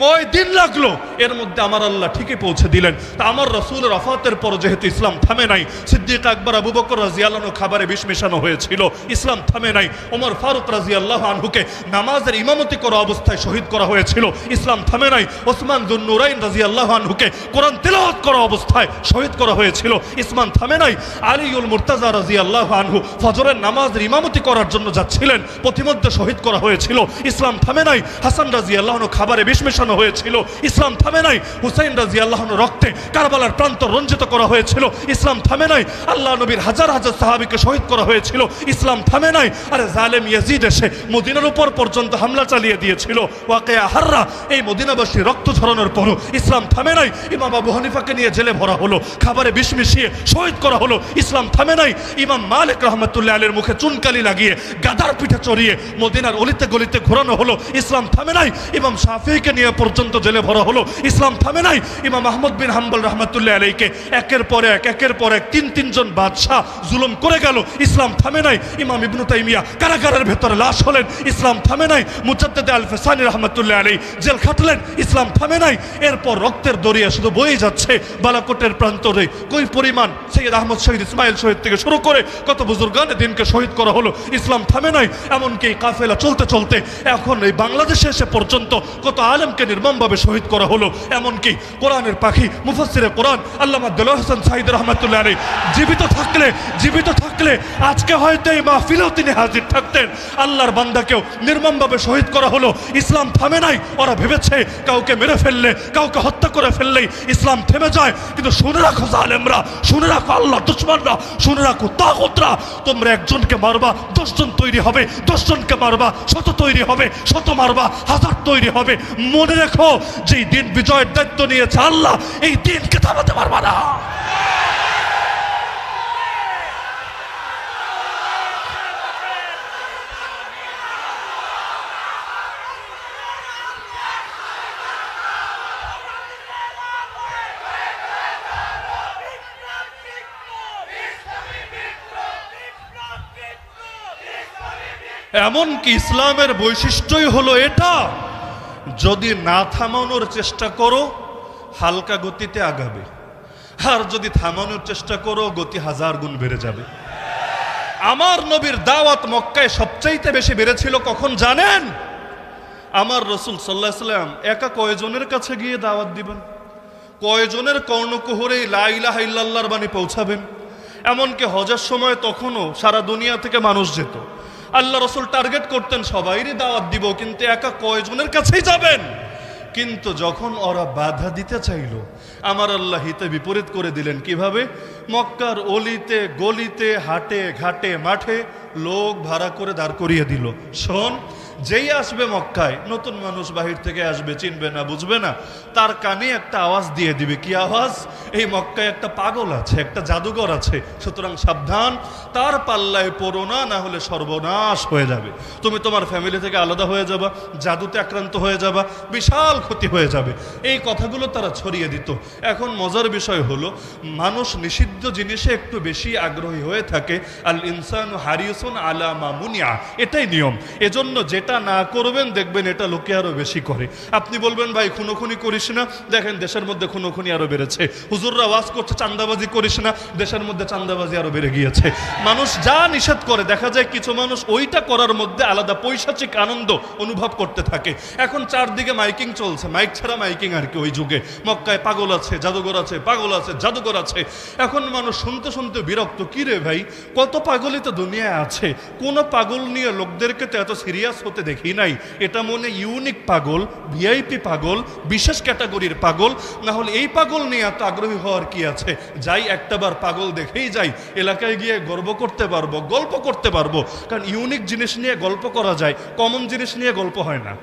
কয়দিন লাগলো? এর মধ্যে আমার আল্লাহ ঠিকই পৌঁছে দিলেন। তা আমার রসুলের ওয়াফাতের পর যেহেতু ইসলাম থামে নাই, সিদ্দিক আকবর আবু বকর রাদিয়াল্লাহু আনহু খাবারে বিষ মেশানো হয়েছিল, ইসলাম থামে নাই। ওমর ফারুক রাদিয়াল্লাহু আনহুকে নামাজের ইমামতি করা অবস্থায় শহীদ করা হয়েছিল, ইসলাম থামে নাই। ওসমান যুন নুরাইন রাদিয়াল্লাহু আনহুকে কোরআন তেলাওয়াত করা অবস্থায় শহীদ করা হয়েছিল, ইসলাম থামে নাই। আলীউল মুর্তাজা রাদিয়াল্লাহু আনহু ফজরের নামাজের ইমামতি করার জন্য যাচ্ছিলেন, প্রতিমধ্যে শহীদ করা হয়েছিল, ইসলাম থামে নাই। হাসান রাদিয়াল্লাহু আনহু খাবারে বিষ মেশানো হয়েছিল, ইসলাম থামে নাই। হুসাইন রাদিয়াল্লাহু আনহু রক্তে কারবালার প্রান্ত রঞ্জিত করা হয়েছিল, ইসলাম থামে নাই। আল্লাহ নবীর হাজার হাজার সাহাবীকে শহীদ করা হয়েছিল, ইসলাম থামে নাই। আরে জালেম ইয়াজিদ এসে মদিনার উপর পর্যন্ত হামলা চালিয়ে দিয়েছিল, ওয়াকিয়া হাররা, এই মদিনাবাসী রক্ত ঝরানোর পরও ইসলাম থামে নাই। ইমাম আবু হানিফাকে নিয়ে জেলে ভরা হলো, খাবারে বিষ মিশিয়ে শহীদ করা হলো, ইসলাম থামে নাই। ইমাম মালিক রাহমাতুল্লাহ আলাইহির মুখে চুনকালি লাগিয়ে গাদার পিঠে চড়িয়ে মদিনার অলিতে গলিতে ঘোরানো হলো, ইসলাম থামে নাই। ইমাম শাফিঈকে নিয়ে পর্যন্ত জেলে ভরা হলো, ইসলাম থামে নাই। ইমাম আহমদ বিন হাম্বল রাহমাতুল্লাহ আলাইহিকে একের পর এক তিনজন বাদশাহ জুলুম করে গেল, ইসলাম থামে নাই। ইমাম ইবনু তাইমিয়া কারাগারের ভেতরে লাশ হলেন, ইসলাম থামে নাই। মুজাদ্দিদ আল ফিসানি রাহমাতুল্লাহ আলাইহি জেল খাটলেন, ইসলাম থামে নাই। এরপর রক্তের দরিয়া শুধু বয়ে যাচ্ছে বালাকোটের প্রান্তরে। কই পরিমাণ সৈয়দ আহমদ শহীদ ইসমাইল শহীদ থেকে শুরু করে কত বুজুর্গানে দিনকে শহীদ করা হলো, ইসলাম থামে নাই। এমনকি কাফেলা চলতে চলতে এখন এই বাংলাদেশে এসে পর্যন্ত কত আলেমকে নির্মমভাবে শহীদ করা হলো। এমনকি কোরআনের পাখি মুফাসসিরে কোরআন আল্লামা দেলোয়ার হোসেন সাঈদ রাহমাতুল্লাহ আলাইহি জীবিত থাকলে আজকে হয়তো এই মাহফিলেও তিনি হাজির থাকতেন। আল্লাহর বান্দাকেও নির্মমভাবে শহীদ করা হলো, ইসলাম থামে নাই। ওরা ভেবেছে কাউকে মেরে ফেললে, কাউকে হত্যা করে ফেললেই ইসলাম থেমে যায়, কিন্তু শুনে রাখো জালেমরা, শুনে রাখো আল্লাহ দুশমনরা, শুনে রাখো তাগুতরা, তোমরা একজনকে মারবা 10 জন তৈরি হবে, 10 জনকে মারবা 100 তৈরি হবে, 100 মারবা 1000 তৈরি হবে। মনে রেখো যে দিন বিজয়ের দায়িত্ব নিয়েছে আল্লাহ, এই দিনকে থামাতে পারবা না। এমনকি ইসলামের বৈশিষ্ট্যই হলো এটা, যদি না থামানোর চেষ্টা করো হালকা গতিতে আগাবে, আর যদি থামানোর চেষ্টা করো গতি 1000 গুণ বেড়ে যাবে। আমার নবীর দাওয়াত মক্কায় সবচাইতে বেশি বেড়েছিল কখন জানেন? আমার রসুল সাল্লাল্লাহু আলাইহি ওয়াসাল্লাম একা কয়জনের কাছে গিয়ে দাওয়াত দিবেন, কয়জনের কর্ণকুহরে লা ইলাহা ইল্লাল্লাহর বাণী পৌঁছাবেন। এমনকি হজের সময় তখনও সারা দুনিয়া থেকে মানুষ যেত, আল্লাহ রসুল টার্গেট করতেন সবাইরই দাওয়াত দিব, কিন্তু একা কয়জনের কাছেই যাবেন। কিন্তু যখন ওরা বাধা দিতে চাইল, আমার আল্লাহ হিতে বিপরীত করে দিলেন। কিভাবে? মক্কার অলিতে গলিতে হাটে ঘাটে মাঠে লোক ভাড়া করে দাঁড় করিয়ে দিল। শোন, যেই আসবে মক্কায়, নতুন মানুষ বাহির থেকে আসবে, চিনবে না, বুঝবে না, তার কানে একটা আওয়াজ দিয়ে দিবে। কি আওয়াজ? এই মক্কায় একটা পাগল আছে, একটা জাদুঘর আছে, সুতরাং সাবধান, তার পাল্লায় পড়ো না, না হলে সর্বনাশ হয়ে যাবে। তুমি তোমার ফ্যামিলি থেকে আলাদা হয়ে যাবা, জাদুতে আক্রান্ত হয়ে যাবা, বিশাল ক্ষতি হয়ে যাবে। এই কথাগুলো তারা ছড়িয়ে দিত। এখন মজার বিষয় হলো, মানুষ নিষিদ্ধ জিনিসে একটু বেশি আগ্রহী হয়ে থাকে। আল ইনসানু হারিসুন আলা মা মুনিয়া, এটাই নিয়ম। এজন্য যেটা না করবেন দেখবেন এটা লোকে আরো বেশি করে। আপনি বলবেন ভাই খুনোখুনি করিস না, দেখেন দেশের মধ্যে খুনোখুনি আরো বেড়েছে। হুজুররা ওয়াজ করছে চাঁদাবাজি করিস না, দেশের মধ্যে চাঁদাবাজি আরো বেড়ে গিয়েছে। মানুষ যা নিষেধ করে দেখা যায় কিছু মানুষ ওইটা করার মধ্যে আলাদা পৈশাচিক আনন্দ অনুভব করতে থাকে। এখন চারদিকে মাইকিং চলছে, মাইক ছাড়া মাইকিং আর কি। ওই যুগে মক্কায় পাগল আছে, জাদুঘর আছে, পাগল আছে, জাদুঘর আছে। এখন মানুষ শুনতে শুনতে বিরক্ত। কি রে ভাই, কত পাগলই তো দুনিয়ায় আছে, কোন পাগল নিয়ে লোকদেরকে তো এত সিরিয়াস হতে দেখি নাই। এটা মনে ইউনিক পাগল, ভিআইপি পাগল, বিশেষ ক্যাটাগরির পাগল, না হলে এই পাগল নিয়ে এত আগ্রহী হওয়ার কি আছে? যাই একটাবার পাগল দেখেই যাই, এলাকায় গিয়ে গর্ব করতে পারবো, গল্প করতে পারবো। কারণ ইউনিক জিনিস নিয়ে গল্প করা যায়, কমন জিনিস নিয়ে গল্প হয় না।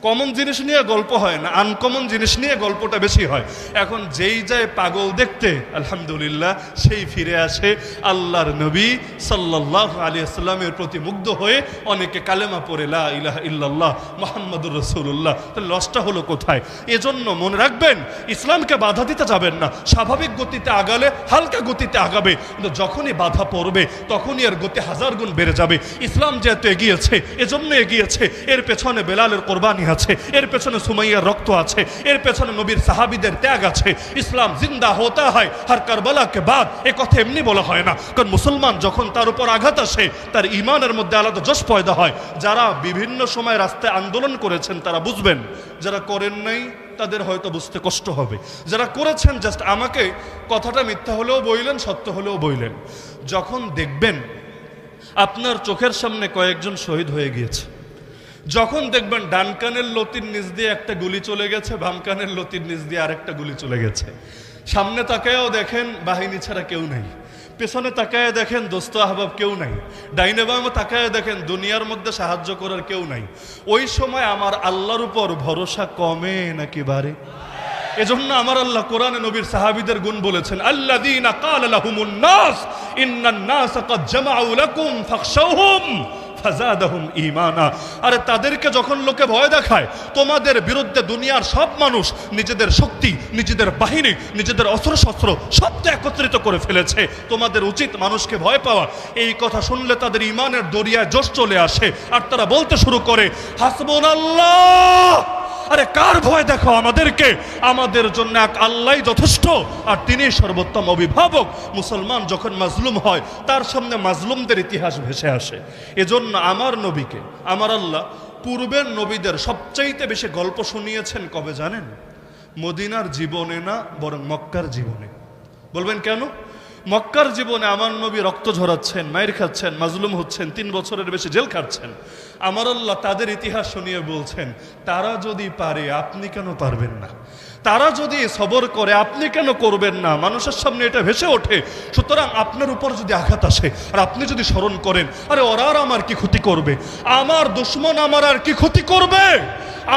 কমন জিনিস নিয়ে গল্প হয় না, আনকমন জিনিস নিয়ে গল্পটা বেশি হয়। এখন যেই যায় পাগল দেখতে, আলহামদুলিল্লাহ সেই ফিরে আসে আল্লাহর নবী সাল্লাল্লাহু আলাইহি ওয়াসাল্লামের প্রতি মুগ্ধ হয়ে অনেকে কালেমা পড়ে লা ইলাহা ইল্লাল্লাহ মুহাম্মাদুর রাসূলুল্লাহ। তাহলে লসটা হলো কোথায়? এজন্য মনে রাখবেন, ইসলামকে বাধা দিতে যাবেন না। স্বাভাবিক গতিতে আগালে হালকা গতিতে আগাবে, কিন্তু যখনই বাধা পড়বে তখনই এর গতি হাজার গুণ বেড়ে যাবে। ইসলাম যেহেতু এগিয়েছে, এজন্য এগিয়েছে। এর পেছনে বেলালের কোরবানি আছে, এর পেছনে সুমাইয়ার রক্ত আছে, এর পেছনে নবীর সাহাবীদের ত্যাগ আছে। ইসলাম জিন্দা হতা হয় হর কারবালা কে বাদ, এ কথা এমনি বলা হয় না। কারণ মুসলমান যখন তার উপর আঘাত আসে, তার ঈমানের মধ্যে আলাদা জোশ পয়দা হয়। যারা বিভিন্ন সময় রাস্তায় আন্দোলন করেছেন তারা বুঝবেন, যারা করেন নাই তাদের হয়তো বুঝতে কষ্ট হবে। যারা করেছেন জাস্ট আমাকে কথাটা মিথ্যা হলেও বইলেন, সত্য হলেও বইলেন। যখন দেখবেন আপনার চোখের সামনে কয়েকজন শহীদ হয়ে গিয়েছে, যখন দেখবেন ডান কানের লতির নিচ দিয়ে একটা গুলি চলে গেছে, বাম কানের লতির নিচ দিয়ে আরেকটা গুলি চলে গেছে, সামনে তাকায়ও দেখেন বাহিনী ছাড়া কেউ নাই, পেছনে তাকায় দেখেন দোস্ত আহবাব কেউ নাই, ডাইনে বামে তাকায় দেখেন দুনিয়ার মধ্যে সাহায্য করার কেউ নাই, ওই সময় আমার আল্লাহর উপর ভরসা কমে নাকি বাড়ে? এজন্য আমার আল্লাহ কোরআনে নবীর সাহাবীদের গুণ বলেছেন, আল্লাযীনা ক্বালা লাহুমুন নাস ইন্নান নাস ক্বাদ জামাউ লাকুম ফাখশাউহুম ফাযাদাহুম ঈমানা। আরে তাদেরকে যখন লোকে ভয় দেখায়, তোমাদের বিরুদ্ধে দুনিয়ার সব মানুষ নিজেদের শক্তি, নিজেদের বাহিনী, নিজেদের অস্ত্রশস্ত্র সব তো একত্রিত করে ফেলেছে, তোমাদের উচিত মানুষকে ভয় পাওয়া। এই কথা শুনলে তাদের ঈমানের দরিয়ায় জোশ চলে আসে, আর তারা বলতে শুরু করে হাসবুনাল্লাহ। আরে কার ভয় দেখো আমাদেরকে? আমাদের জন্য এক আল্লাহই যথেষ্ট, আর তিনি সর্বোত্তম অভিভাবক। মুসলমান যখন মাজলুম হয়, তার সামনে মাজলুমদের ইতিহাস ভেসে আসে। এজন্য আমার নবীকে আমার আল্লাহ পূর্বের নবীদের সবচাইতে বেশি গল্প শুনিয়েছেন কবে জানেন? মদিনার জীবনে না, বরং মক্কার জীবনে। বলবেন কেন? মক্কার জীবনে আমার নবী রক্ত ঝরাচ্ছেন, মায়ের খাচ্ছেন, মাজলুম হচ্ছেন, 3 বছরের বেশি জেল খাচ্ছেন। আমার আল্লাহ তাদের ইতিহাস শুনিয়ে বলছেন, তারা যদি পারে আপনি কেন পারবেন না? তারা যদি সবর করে আপনি কেন করবেন না? মানুষের সামনে এটা ভেসে ওঠে। সুতরাং আপনার উপর যদি আঘাত আসে আর আপনি যদি স্মরণ করেন, আরে ওরা আর আমার কি ক্ষতি করবে? আমার দুশ্মন আমার আর কি ক্ষতি করবে?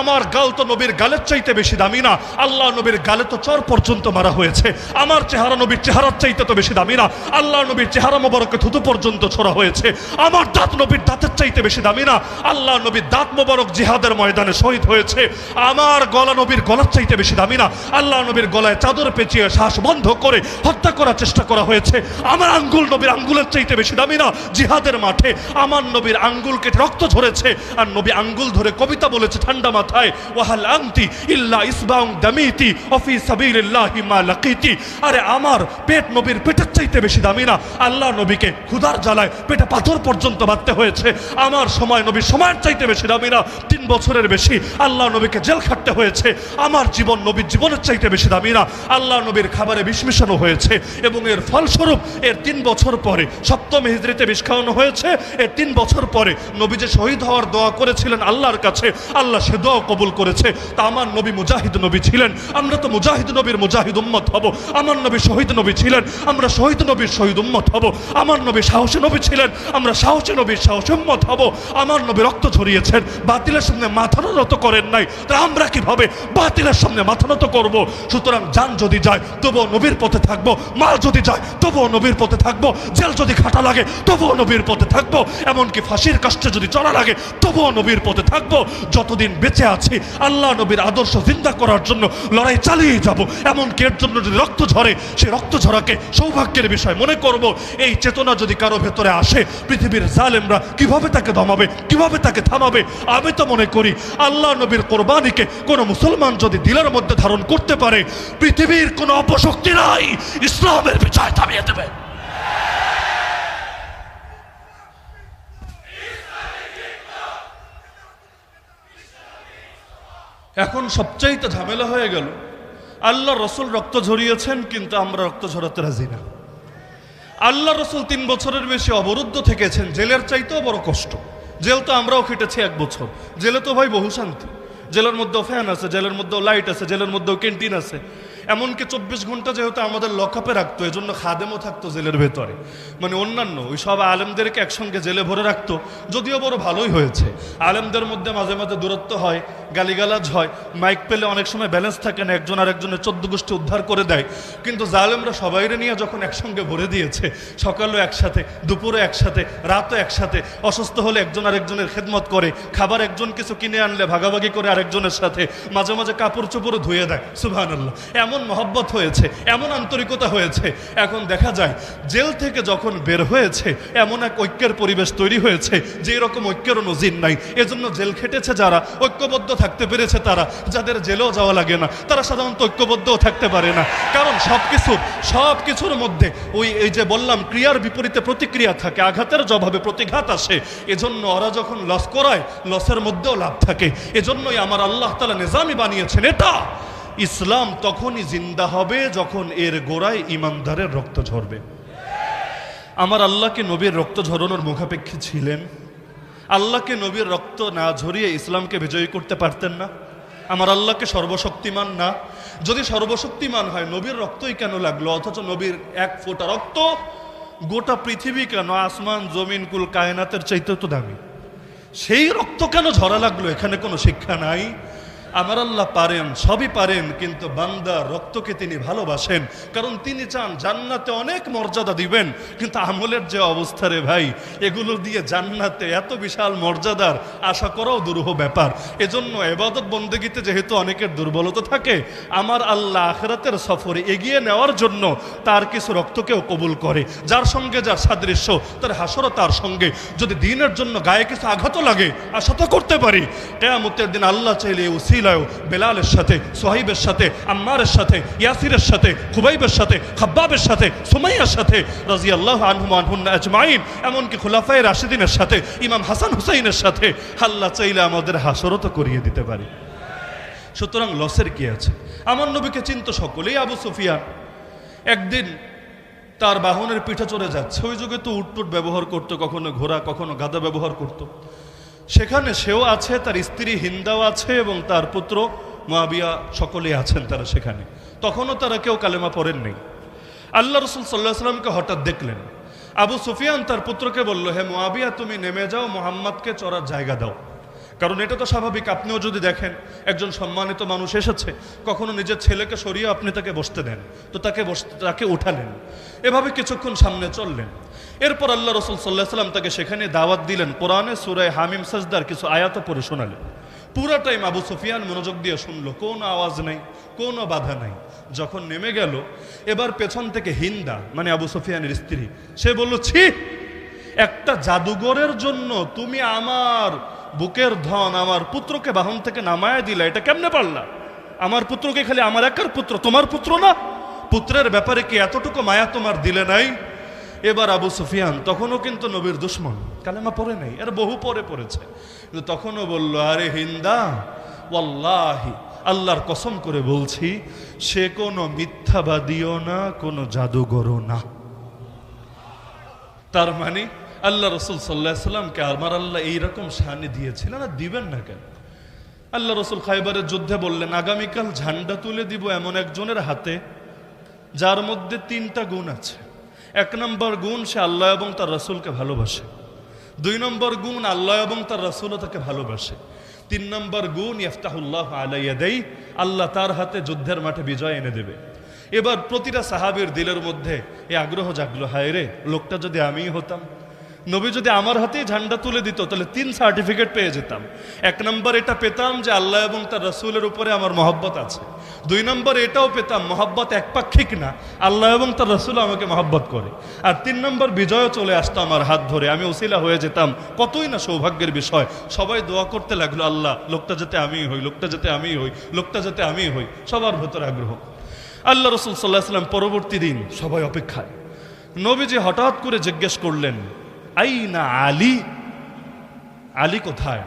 আমার গাল তো নবীর গালের চাইতে বেশি দামি না। আল্লাহ নবীর গালে তো চর পর্যন্ত মারা হয়েছে। আমার চেহারা নবীর চেহারার চাইতে তো বেশি দামি না। আল্লাহ নবীর চেহারা মোবারকে থুতু পর্যন্ত ছোড়া হয়েছে। আমার দাঁত নবীর দাঁতের চাইতে বেশি দামি না। আল্লাহ নবীর দাঁত মোবারক জিহাদের ময়দানে শহীদ হয়েছে। আমার গলা নবীর গলার চাইতে বেশি দামি না। আল্লাহ নবীর গলায় চাদর পেঁচিয়ে শ্বাস বন্ধ করে হত্যা করার চেষ্টা করা হয়েছে। আমার আঙ্গুল নবীর আঙ্গুলের চাইতে বেশি দামি না। জিহাদের মাঠে আমার নবীর আঙ্গুল কেটে রক্ত ঝরেছে, আর নবী আঙ্গুল ধরে কবিতা বলেছে ঠান্ডা মাথায়, ওয়াহাল আনতি ইল্লা ইসবাউন দামিতি ওফি সাবিলিল্লাহি মা লাকিতি। আরে আমার পেট নবীর পেটের চাইতে বেশি দামি না। আল্লাহ নবীকে ক্ষুধার জ্বালায় পেটে পাথর পর্যন্ত বাঁধতে হয়েছে। আমার সময় নবীর সময়ের চাইতে বেশি দামি না। 3 বছরের বেশি আল্লাহ নবীকে জেল খাটতে হয়েছে। আমার জীবন নবীর জীবনের চাইতে বেশি দামি না। আল্লাহ নবীর খাবারে বিষ মিশানো হয়েছে, এবং এর ফলস্বরূপ এর 3 বছর পরে 7ম হিজরিতে বিষ খাওয়ানো হয়েছে। এর 3 বছর পরে নবী যে শহীদ হওয়ার দোয়া করেছিলেন আল্লাহর কাছে, আল্লাহ সে দোয়া দোয়াও কবুল করেছে। তা আমার নবী মুজাহিদ নবী ছিলেন, আমরা তো মুজাহিদ নবীর মুজাহিদ উম্মত হব। আমার নবী শহীদ নবী ছিলেন, আমরা শহীদ নবীর শহীদ উম্মত হব। আমার নবী সাহসী নবী ছিলেন, আমরা সাহসী নবীর সাহসী উম্মত হব। আমার নবী রক্ত ঝরিয়েছেন, বাতিলের সামনে মাথা নত করেন নাই, তা আমরা কিভাবে বাতিলের সামনে মাথা নত করব? সুতরাং জান যদি যায় তবুও নবীর পথে থাকবো, মাল যদি যায় তবুও নবীর পথে থাকবো, জেল যদি খাটা লাগে তবুও নবীর পথে থাকবো, এমনকি ফাঁসির কাষ্টে যদি চড়া লাগে তবুও নবীর পথে থাকবো। যতদিন বেঁচে আছি আল্লাহ নবীর আদর্শ জিন্দা করার জন্য লড়াই চালিয়ে যাব। এমনকি এর জন্য যদি রক্ত ঝরে, সেই রক্ত ঝরাকে সৌভাগ্যের বিষয় মনে করব। এই চেতনা যদি কারো ভেতরে আসে, পৃথিবীর জালেমরা কিভাবে তাকে দমাবে, কিভাবে তাকে থামাবে? আমি তো মনে করি আল্লাহ নবীর কোরবানিকে কোনো মুসলমান যদি দিলের মধ্যে ধারণ করতে পারে, পৃথিবীর কোনো অপশক্তি নাই ইসলামের বিজয় থামিয়ে দেবে। এখন সবচাইতে ঝামেলা হয়ে গেল, আল্লাহ রসুল রক্ত ঝরিয়েছেন কিন্তু আমরা রক্ত ঝরাতে রাজি না। আল্লাহ রসুল 3 বছরের বেশি অবরুদ্ধ থেকেছেন, জেলের চাইতেও বড় কষ্ট। জেল তো আমরাও খেটেছি 1 বছর, জেলে তো ভাই বহু শান্তি। জেলের মধ্যেও ফ্যান আছে, জেলের মধ্যেও লাইট আছে, জেলের মধ্যেও ক্যান্টিন আছে। এমনকি 24 ঘন্টা যেহেতু আমাদের লকআপে রাখতো, এজন্য খাদেমও থাকতো জেলের ভেতরে, মানে অন্যান্য ওই সব আলেমদেরকে একসঙ্গে জেলে ভরে রাখতো। যদিও বড় ভালোই হয়েছে, আলেমদের মধ্যে মাঝে মাঝে দূরত্ব হয়, গালিগালাজ হয়, মাইক পেলে অনেক সময় ব্যালেন্স থাকে না, একজন আরেকজনের 14 গোষ্ঠী উদ্ধার করে দেয়। কিন্তু জালেমরা সবাইরে নিয়ে যখন একসঙ্গে ভরে দিয়েছে, সকালেও একসাথে, দুপুরে একসাথে, রাতও একসাথে, অসুস্থ হলে একজন আরেকজনের খেদমত করে, খাবার একজন কিছু কিনে আনলে ভাগাভাগি করে আরেকজনের সাথে, মাঝে মাঝে কাপড় চোপড়ও ধুয়ে দেয়। সুবহানাল্লাহ, এমন মহব্বত হয়েছে, এমন আন্তরিকতা হয়েছে। এখন দেখা যায় জেল থেকে যখন বের হয়েছে, এমন এক ঐক্যের পরিবেশ তৈরি হয়েছে যে এরকম ঐক্যেরও নজির নাই। এজন্য জেল খেটেছে যারা, ঐক্যবদ্ধ থাকতে পেরেছে তারা, যাদের জেলেও যাওয়া লাগে না, তারা সাধারণত ঐক্যবদ্ধও থাকতে পারে না। কারণ সব কিছুর মধ্যে এই যে বললাম, ক্রিয়ার বিপরীতে প্রতিক্রিয়া থাকে, আঘাতের জবাবে প্রতিঘাত আসে। এজন্য ওরা যখন লস করায়, লসের মধ্যেও লাভ থাকে। এজন্যই আমার আল্লাহ তাআলা নিজামী বানিয়েছেন, এটা ইসলাম তখনই জিন্দা হবে যখন এর গোড়ায় ইমানদারের রক্ত ঝরবে। আমার আল্লাহকে নবীর রক্ত ঝরানোর মুখাপেক্ষী ছিলেন? আল্লাহকে নবীর রক্ত না ঝরিয়ে ইসলামকে বিজয়ী করতে পারতেন না? আমার আল্লাহকে সর্বশক্তিমান না? যদি সর্বশক্তিমান হয়, নবীর রক্তই কেন লাগলো? অথচ নবীর 1 ফোঁটা রক্ত গোটা পৃথিবী কেন, আসমান জমিন কুল কায়নাতের চাইতেও তো দামি। সেই রক্ত কেন ঝরা লাগলো? এখানে কোনো শিক্ষা নাই? আমার আল্লাহ পারেন, সবই পারেন, কিন্তু বান্দার রক্তকে তিনি ভালোবাসেন, কারণ তিনি চান জান্নাতে অনেক মর্যাদা দিবেন। কিন্তু আমলের যে অবস্থা রে ভাই, এগুলো দিয়ে জান্নাতে এত বিশাল মর্যাদার আশা করাও দুরূহ ব্যাপার। এজন্য ইবাদত বন্দেগীতে যেহেতু অনেকের দুর্বলতা থাকে, আমার আল্লাহ আখিরাতের সফরে এগিয়ে নেওয়ার জন্য তার কিছু রক্তকেও কবুল করে, যার সঙ্গে যার সাদৃশ্য, তার হাসরও তার সঙ্গে। যদি দ্বীনের জন্য গায়ে কিছু আঘাতও লাগে, আশা তো করতে পারি কিয়ামতের দিন আল্লাহ চাইলে বেলালের সাথে, সোহাইবের সাথে, আম্মারের সাথে, ইয়াসিরের সাথে, খুবাইবের সাথে, খাব্বাবের সাথে, সুমাইয়ার সাথে রাদিয়াল্লাহু আনহুম আনহুন্না আজমাইন, এমনকি খুলাফায়ে রাশিদিনের সাথে, ইমাম হাসান হুসাইনের সাথে আল্লাহ চাইলে আমাদের হাসরও তো করিয়ে দিতে পারি। সুতরাং লসের কি আছে? আমার নবীকে চিনত সকলেই। আবু সুফিয়ান একদিন তার বাহনের পিঠে চড়ে যাচ্ছে, ওই যুগে তো উটটুট ব্যবহার করতো, কখনো ঘোড়া কখনো গাধা ব্যবহার করতো। সেখানে সেও আছে, তার স্ত্রী হিন্দাও আছে এবং তার পুত্র মুআবিয়া, সকলেই আছেন তারা সেখানে। তখনও তারা কেউ কালেমা পড়েন নেই। আল্লাহ রাসূল সাল্লাল্লাহু আলাইহি ওয়াসাল্লামকে হঠাৎ দেখলেন। আবু সুফিয়ান তার পুত্রকে বলল, হে মুআবিয়া, তুমি নেমে যাও, মুহাম্মদকে চড়ার জায়গা দাও। কারণ এটা তো স্বাভাবিক, আপনিও যদি দেখেন একজন সম্মানিত মানুষ এসেছে, কখনো নিজের ছেলেকে সরিয়ে আপনি তাকে বসতে দেন, তো তাকে উঠালেন, এভাবে কিছুক্ষণ সামনে চললেন। এরপর আল্লাহ রাসূল সাল্লাল্লাহু আলাইহি ওয়াসাল্লাম তাকে সেখানে দাওয়াত দিলেন, কোরআনে সূরা হামিম সাজদার কিছু আয়াত পড়ে শোনালেন। পুরো টাইম আবু সুফিয়ান মনোযোগ দিয়ে শুনলো, কোনো আওয়াজ নেই, কোনো বাধা নাই। যখন নেমে গেল, এবার পেছন থেকে হিন্দা, মানে আবু সুফিয়ানের স্ত্রী, সে বলল, ছি, একটা জাদুঘরের জন্য তুমি আমার বুকের ধন, আমার পুত্রকে বাহন থেকে নামায় দিলা, এটা কেমনে পারলা? আমার পুত্রকে খালি আমার একার পুত্র, তোমার পুত্র না? পুত্রের ব্যাপারে কি এতটুকু মায়া তোমার দিলে নাই? এবার আবু সুফিয়ান তখনও কিন্তু নবীর দুশমন, কালেমা পড়ে নাই, এর বহু পরে পড়েছে, কিন্তু তখনও বলল, আরে হিন্দা, ওয়াল্লাহি, আল্লাহর কসম করে বলছি, সে কোনো মিথ্যাবাদীও না, কোনো জাদুঘরও না। তার মানে আল্লাহ রাসূল সাল্লাল্লাহু আলাইহি ওয়াসাল্লামকে আমার আল্লাহ এইরকম শানি দিয়েছিলেন, আর দিবেন না কেন? আল্লাহ রসুল খাইবারের যুদ্ধে বললেন, আগামীকাল ঝান্ডা তুলে দিব এমন একজনের হাতে যার মধ্যে 3টা গুণ আছে। 1 নম্বর গুণ, সে আল্লাহ এবং তার রসুলকে ভালোবাসে। 2 নম্বর গুণ, আল্লাহ এবং তার রসুলও তাকে ভালোবাসে। 3 নম্বর গুণ, ইফতাহুল্লাহ আলা ইয়াদাই, আল্লাহ তার হাতে যুদ্ধের মাঠে বিজয় এনে দেবে। এবার প্রতিটা সাহাবীর দিলের মধ্যে এই আগ্রহ জাগলো, হায় রে, লোকটা যদি আমিই হতাম, নবী যদি আমার হাতেই ঝান্ডা তুলে দিত তাহলে 3 সার্টিফিকেট পেয়ে যেতাম। 1 নম্বর এটা পেতাম যে আল্লাহ এবং তার রসুলের উপরে আমার মহব্বত আছে। 2 নম্বর এটাও পেতাম মহব্বত একপাক্ষিক না, আল্লাহ এবং তার রসুল আমাকে মহব্বত করে। আর 3 নম্বর বিজয়ও চলে আসতো আমার হাত ধরে, আমি ওসিলা হয়ে যেতাম। কতই না সৌভাগ্যের বিষয়। সবাই দোয়া করতে লাগলো, আল্লাহ লোকটা যাতে আমি হই, লোকটা যাতে আমি হই, লোকটা যাতে আমি হই। সবার ভেতরে আগ্রহ। আল্লাহ রসুল সাল্লাল্লাহু আলাইহি ওয়াসাল্লাম পরবর্তী দিন সবাই অপেক্ষায়। নবীজি হঠাৎ করে জিজ্ঞেস করলেন, আইনা আলী, আলী কোথায়?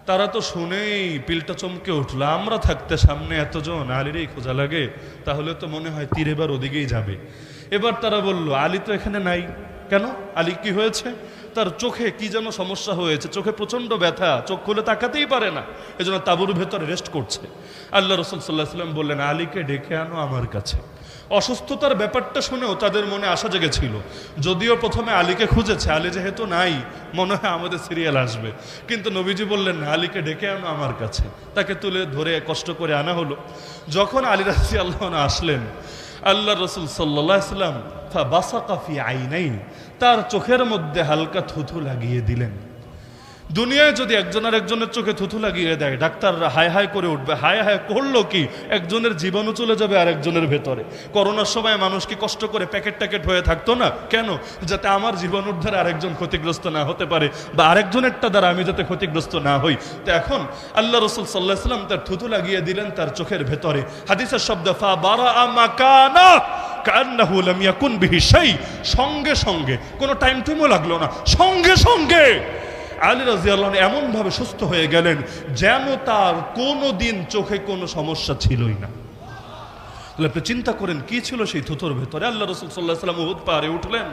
তারা তো শুনেই পিলটা চমকে উঠল। আমরা থাকতে সামনে এতজন, আলীরই খোঁজা লাগে, তাহলে তো মনে হয় তীর এবার ওদিকেই যাবে। এবার তারা বলল, আলী তো এখানে নাই। কেন? আলী কি হয়েছে? তার চোখে কি যেন সমস্যা হয়েছে, চোখে প্রচন্ড ব্যথা, চোখ খুলে তাকাতেই পারে না, এজন্য তাঁবুর ভেতরে রেস্ট করছে। আল্লাহ রাসূল সাল্লাল্লাহু আলাইহি ওয়াসাল্লাম বললেন, আলীকে ডেকে আনো আমার কাছে। অসুস্থতার ব্যাপারটা শুনেও তাদের মনে আশা জেগেছিল। যদিও প্রথমে আলীকে খুঁজেছে, আলী যেহেতু নাই, মনে হয় আমাদের সিরিয়াল আসবে। কিন্তু নবীজি বললেন, না, আলীকে ডেকে আনো আমার কাছে। তাকে তুলে ধরে কষ্ট করে আনা হলো। যখন আলী রাদিয়াল্লাহু আনহু আসলেন, আল্লাহ রাসূল সাল্লাল্লাহু আলাইহি ওয়াসাল্লাম ফাবাসাকা ফি আইনাইন, তার চোখের মধ্যে হালকা থুথু লাগিয়ে দিলেন। দুনিয়ায় যদি একজন আর একজনের চোখে থুথু লাগিয়ে দেয়, ডাক্তাররা হায় হায় করে উঠবে। হায় হায় করলো কি? একজনের জীবাণু চলে যাবে আরেকজনের ভেতরে। করোনার সময় মানুষ কি কষ্ট করে প্যাকেট ট্যাকেট হয়ে থাকতো না? কেন? যাতে আমার জীবাণুর দ্বারা আরেকজন ক্ষতিগ্রস্ত না হতে পারে, বা আরেকজনেরটা দ্বারা আমি যাতে ক্ষতিগ্রস্ত না হই। তো এখন আল্লাহ রাসূল সাল্লাল্লাহু আলাইহি ওয়াসাল্লাম তার থুথু লাগিয়ে দিলেন তার চোখের ভেতরে। হাদিসের শব্দ ফা বারাআ মাকানা কান্নাহু লাম ইয়াকুন বিহি শাই। সঙ্গে সঙ্গে, কোনো টাইম টুমও লাগলো না, সঙ্গে সঙ্গে আলী রাদিয়াল্লাহু আনহু এমন ভাবে সুস্থ হয়ে গেলেন যেন তার কোনো দিন চোখে কোনো সমস্যা ছিলই না। আপনি চিন্তা করেন কি ছিল সেই থুতুর ভেতরে। আল্লাহ রাসূল সাল্লাল্লাহু আলাইহি ওয়াসাল্লাম উহুদ পাহাড়ে উঠলেন,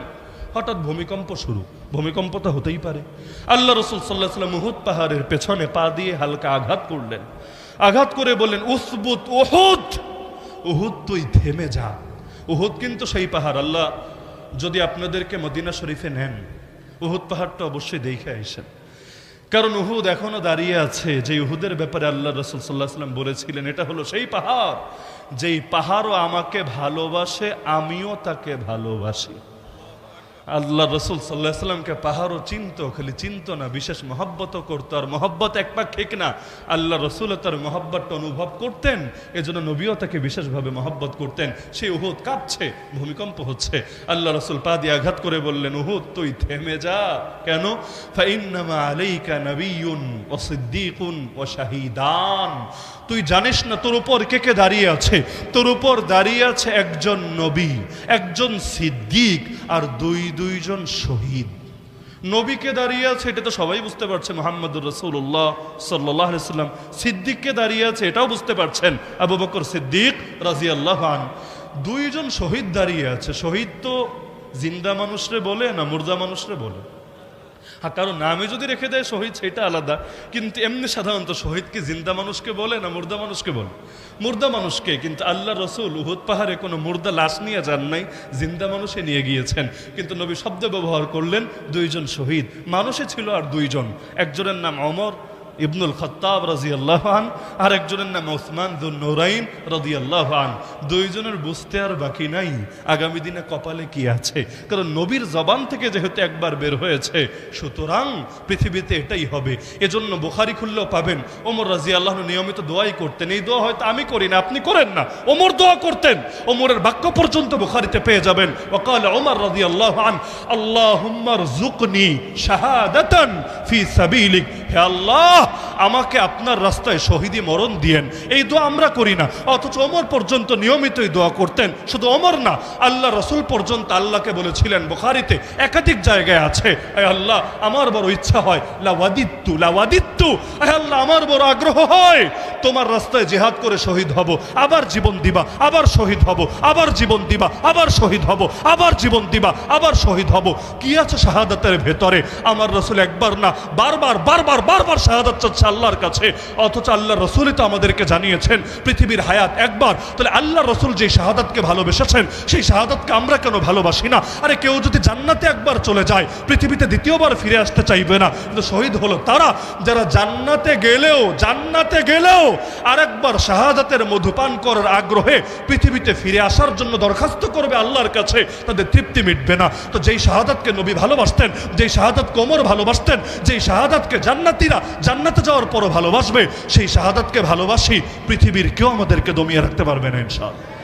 হঠাৎ ভূমিকম্প শুরু। ভূমিকম্প তো হতেই পারে। আল্লাহ রাসূল সাল্লাল্লাহু আলাইহি ওয়াসাল্লাম উহুদ পাহাড়ের পেছনে পা দিয়ে হালকা আঘাত করলেন। আঘাত করে বললেন, উসবুত উহুদ, উহুদ তুই থেমে যা। উহুদ কিন্তু সেই পাহাড়, আল্লাহ যদি আপনাদেরকে মদিনা শরীফে নেন, উহুদ পাহাড়টা অবশ্যই দেখে আইসেন। কারণ উহুদ এখনো দাঁড়িয়ে আছে, যে উহুদের ব্যাপারে আল্লাহ রাসূল সাল্লাল্লাহু আলাইহি ওয়াসাল্লাম বলেছিলেন, এটা হলো সেই পাহাড় যেই পাহাড়ও আমাকে ভালোবাসে, আমিও তাকে ভালোবাসি। আল্লাহ রাসূল সাল্লাল্লাহু আলাইহি ওয়াসাল্লামকে পাহাড়ও চিনতো, খালি চিনতো না, বিশেষ মহব্বতও করতো। আর মহব্বত একপাক্ষিক না, আল্লাহ রাসূল তার মহব্বতটা অনুভব করতেন, এজন্য নবীও তাকে বিশেষভাবে মহব্বত করতেন। সেই উহুদ কাঁপছে, ভূমিকম্প হচ্ছে। আল্লাহ রাসূল পা দিয়ে আঘাত করে বললেন, উহুদ তুই থেমে যা। কেন? ফাইন্নামা আলাইকা নাবিয়্যুন ওয়া সিদ্দীকুন ওয়া শাহীদান। তুই জানিস না তোর উপর কে কে দাঁড়িয়ে আছে? তোর উপর দাঁড়িয়ে আছে একজন নবী, একজন সিদ্দিক, আর দুইজন শহীদ। নবীকে দাঁড়িয়ে আছে এটা তো সবাই বুঝতে পারছে, মুহাম্মদুর রাসূলুল্লাহ সাল্লাল্লাহু আলাইহি ওয়াসাল্লাম। সিদ্দিককে দাঁড়িয়ে আছে এটাও বুঝতে পারছেন, আবু বকর সিদ্দিক রাদিয়াল্লাহু আনহু। দুইজন শহীদ দাঁড়িয়ে আছে। শহীদ তো জিন্দা মানুষরে বলে না মুর্দা মানুষরে বলে? হ্যাঁ, কারো নামে যদি রেখে দেয় শহীদ সেটা আলাদা, কিন্তু এমনি সাধারণত শহীদ কি জিন্দা মানুষকে বলে না মুর্দা মানুষকে বলে? মুর্দা মানুষকে। কিন্তু আল্লাহ রাসূল উহুদ পাহাড়ে কোনো মুর্দা লাশ নিয়ে যান নাই, জিন্দা মানুষে নিয়ে গিয়েছেন। কিন্তু নবী শব্দ ব্যবহার করলেন দুইজন শহীদ। মানুষে ছিল আর দুইজন, একজনের নাম ওমর ইবনুল খাত্তাব রাদিয়াল্লাহু আনহু, আর একজনের নাম উসমান যুন নুরাইন রাদিয়াল্লাহু আনহু। দুইজনের বুঝতে আর বাকি নাই আগামী দিনে কপালে কি আছে, কারণ নবীর জবান থেকে যেহেতু একবার বের হয়েছে, সুতরাং পৃথিবীতে এটাই হবে। এজন্য বুখারী খুললেও পাবেন ওমর রাদিয়াল্লাহু আনহু নিয়মিত দোয়াই করতেন। এই দোয়া হয়তো আমি করি না, আপনি করেন না, ওমর দোয়া করতেন। ওমরের বাক্য পর্যন্ত বুখারীতে পেয়ে যাবেন। ওয়াকাল ওমর রাদিয়াল্লাহু আনহু, আল্লাহুম্মা রযুকনি শাহাদাতান ফি সাবিলিক। হে আল্লাহ, আমাকে আপনার রাস্তায় শহীদি মরণ দিয়েন। এই দোয়া আমরা করি না, অথচ ওমর পর্যন্ত নিয়মিত এই দোয়া করতেন। শুধু ওমর না, আল্লাহ রাসূল পর্যন্ত আল্লাহকে বলেছিলেন, বুখারীতে একাধিক জায়গায় আছে, হে আল্লাহ আমার বড় ইচ্ছা হয়, লাওয়াদিত্তু, হে আল্লাহ আমার বড় আগ্রহ হয় তোমার রাস্তায় জিহাদ করে শহীদ হব, আবার জীবন দিবা, আবার শহীদ হব, আবার জীবন দিবা, আবার শহীদ হব, আবার জীবন দিবা, আবার শহীদ হব। কি আছে শাহাদাতের ভেতরে? আমার রাসূল একবার না বারবার বারবার বারবার শাহাদাত চাচ্ছে আল্লাহর কাছে, অথচ আল্লাহ রসুলই তো আমাদেরকে জানিয়েছেন পৃথিবীর হায়াত একবার। তাহলে আল্লাহ রসুল যে শাহাদাতকে ভালোবেসেছেন সেই শাহাদাতকে আমরা কেন ভালোবাসি না? আরে কেউ যদি জান্নাতে একবার চলে যায় পৃথিবীতে দ্বিতীয়বার ফিরে আসতে চাইবে না, কিন্তু শহীদ হলো তারা যারা জান্নাতে গেলেও আরেকবার শাহাদাতের মধুপান করার আগ্রহে পৃথিবীতে ফিরে আসার জন্য দরখাস্ত করবে আল্লাহর কাছে, তাদের তৃপ্তি মিটবে না। তো যেই শাহাদাতকে নবী ভালোবাসতেন, যেই শাহাদাতকে ওমর ভালোবাসতেন, যেই শাহাদাতকে জান্নাতীরা জান্নাতে যাওয়ার পরও ভালোবাসবে, সেই শাহাদাতকে ভালোবাসি পৃথিবীর কেউ আমাদেরকে দমিয়ে রাখতে পারবে না ইনশাআল্লাহ।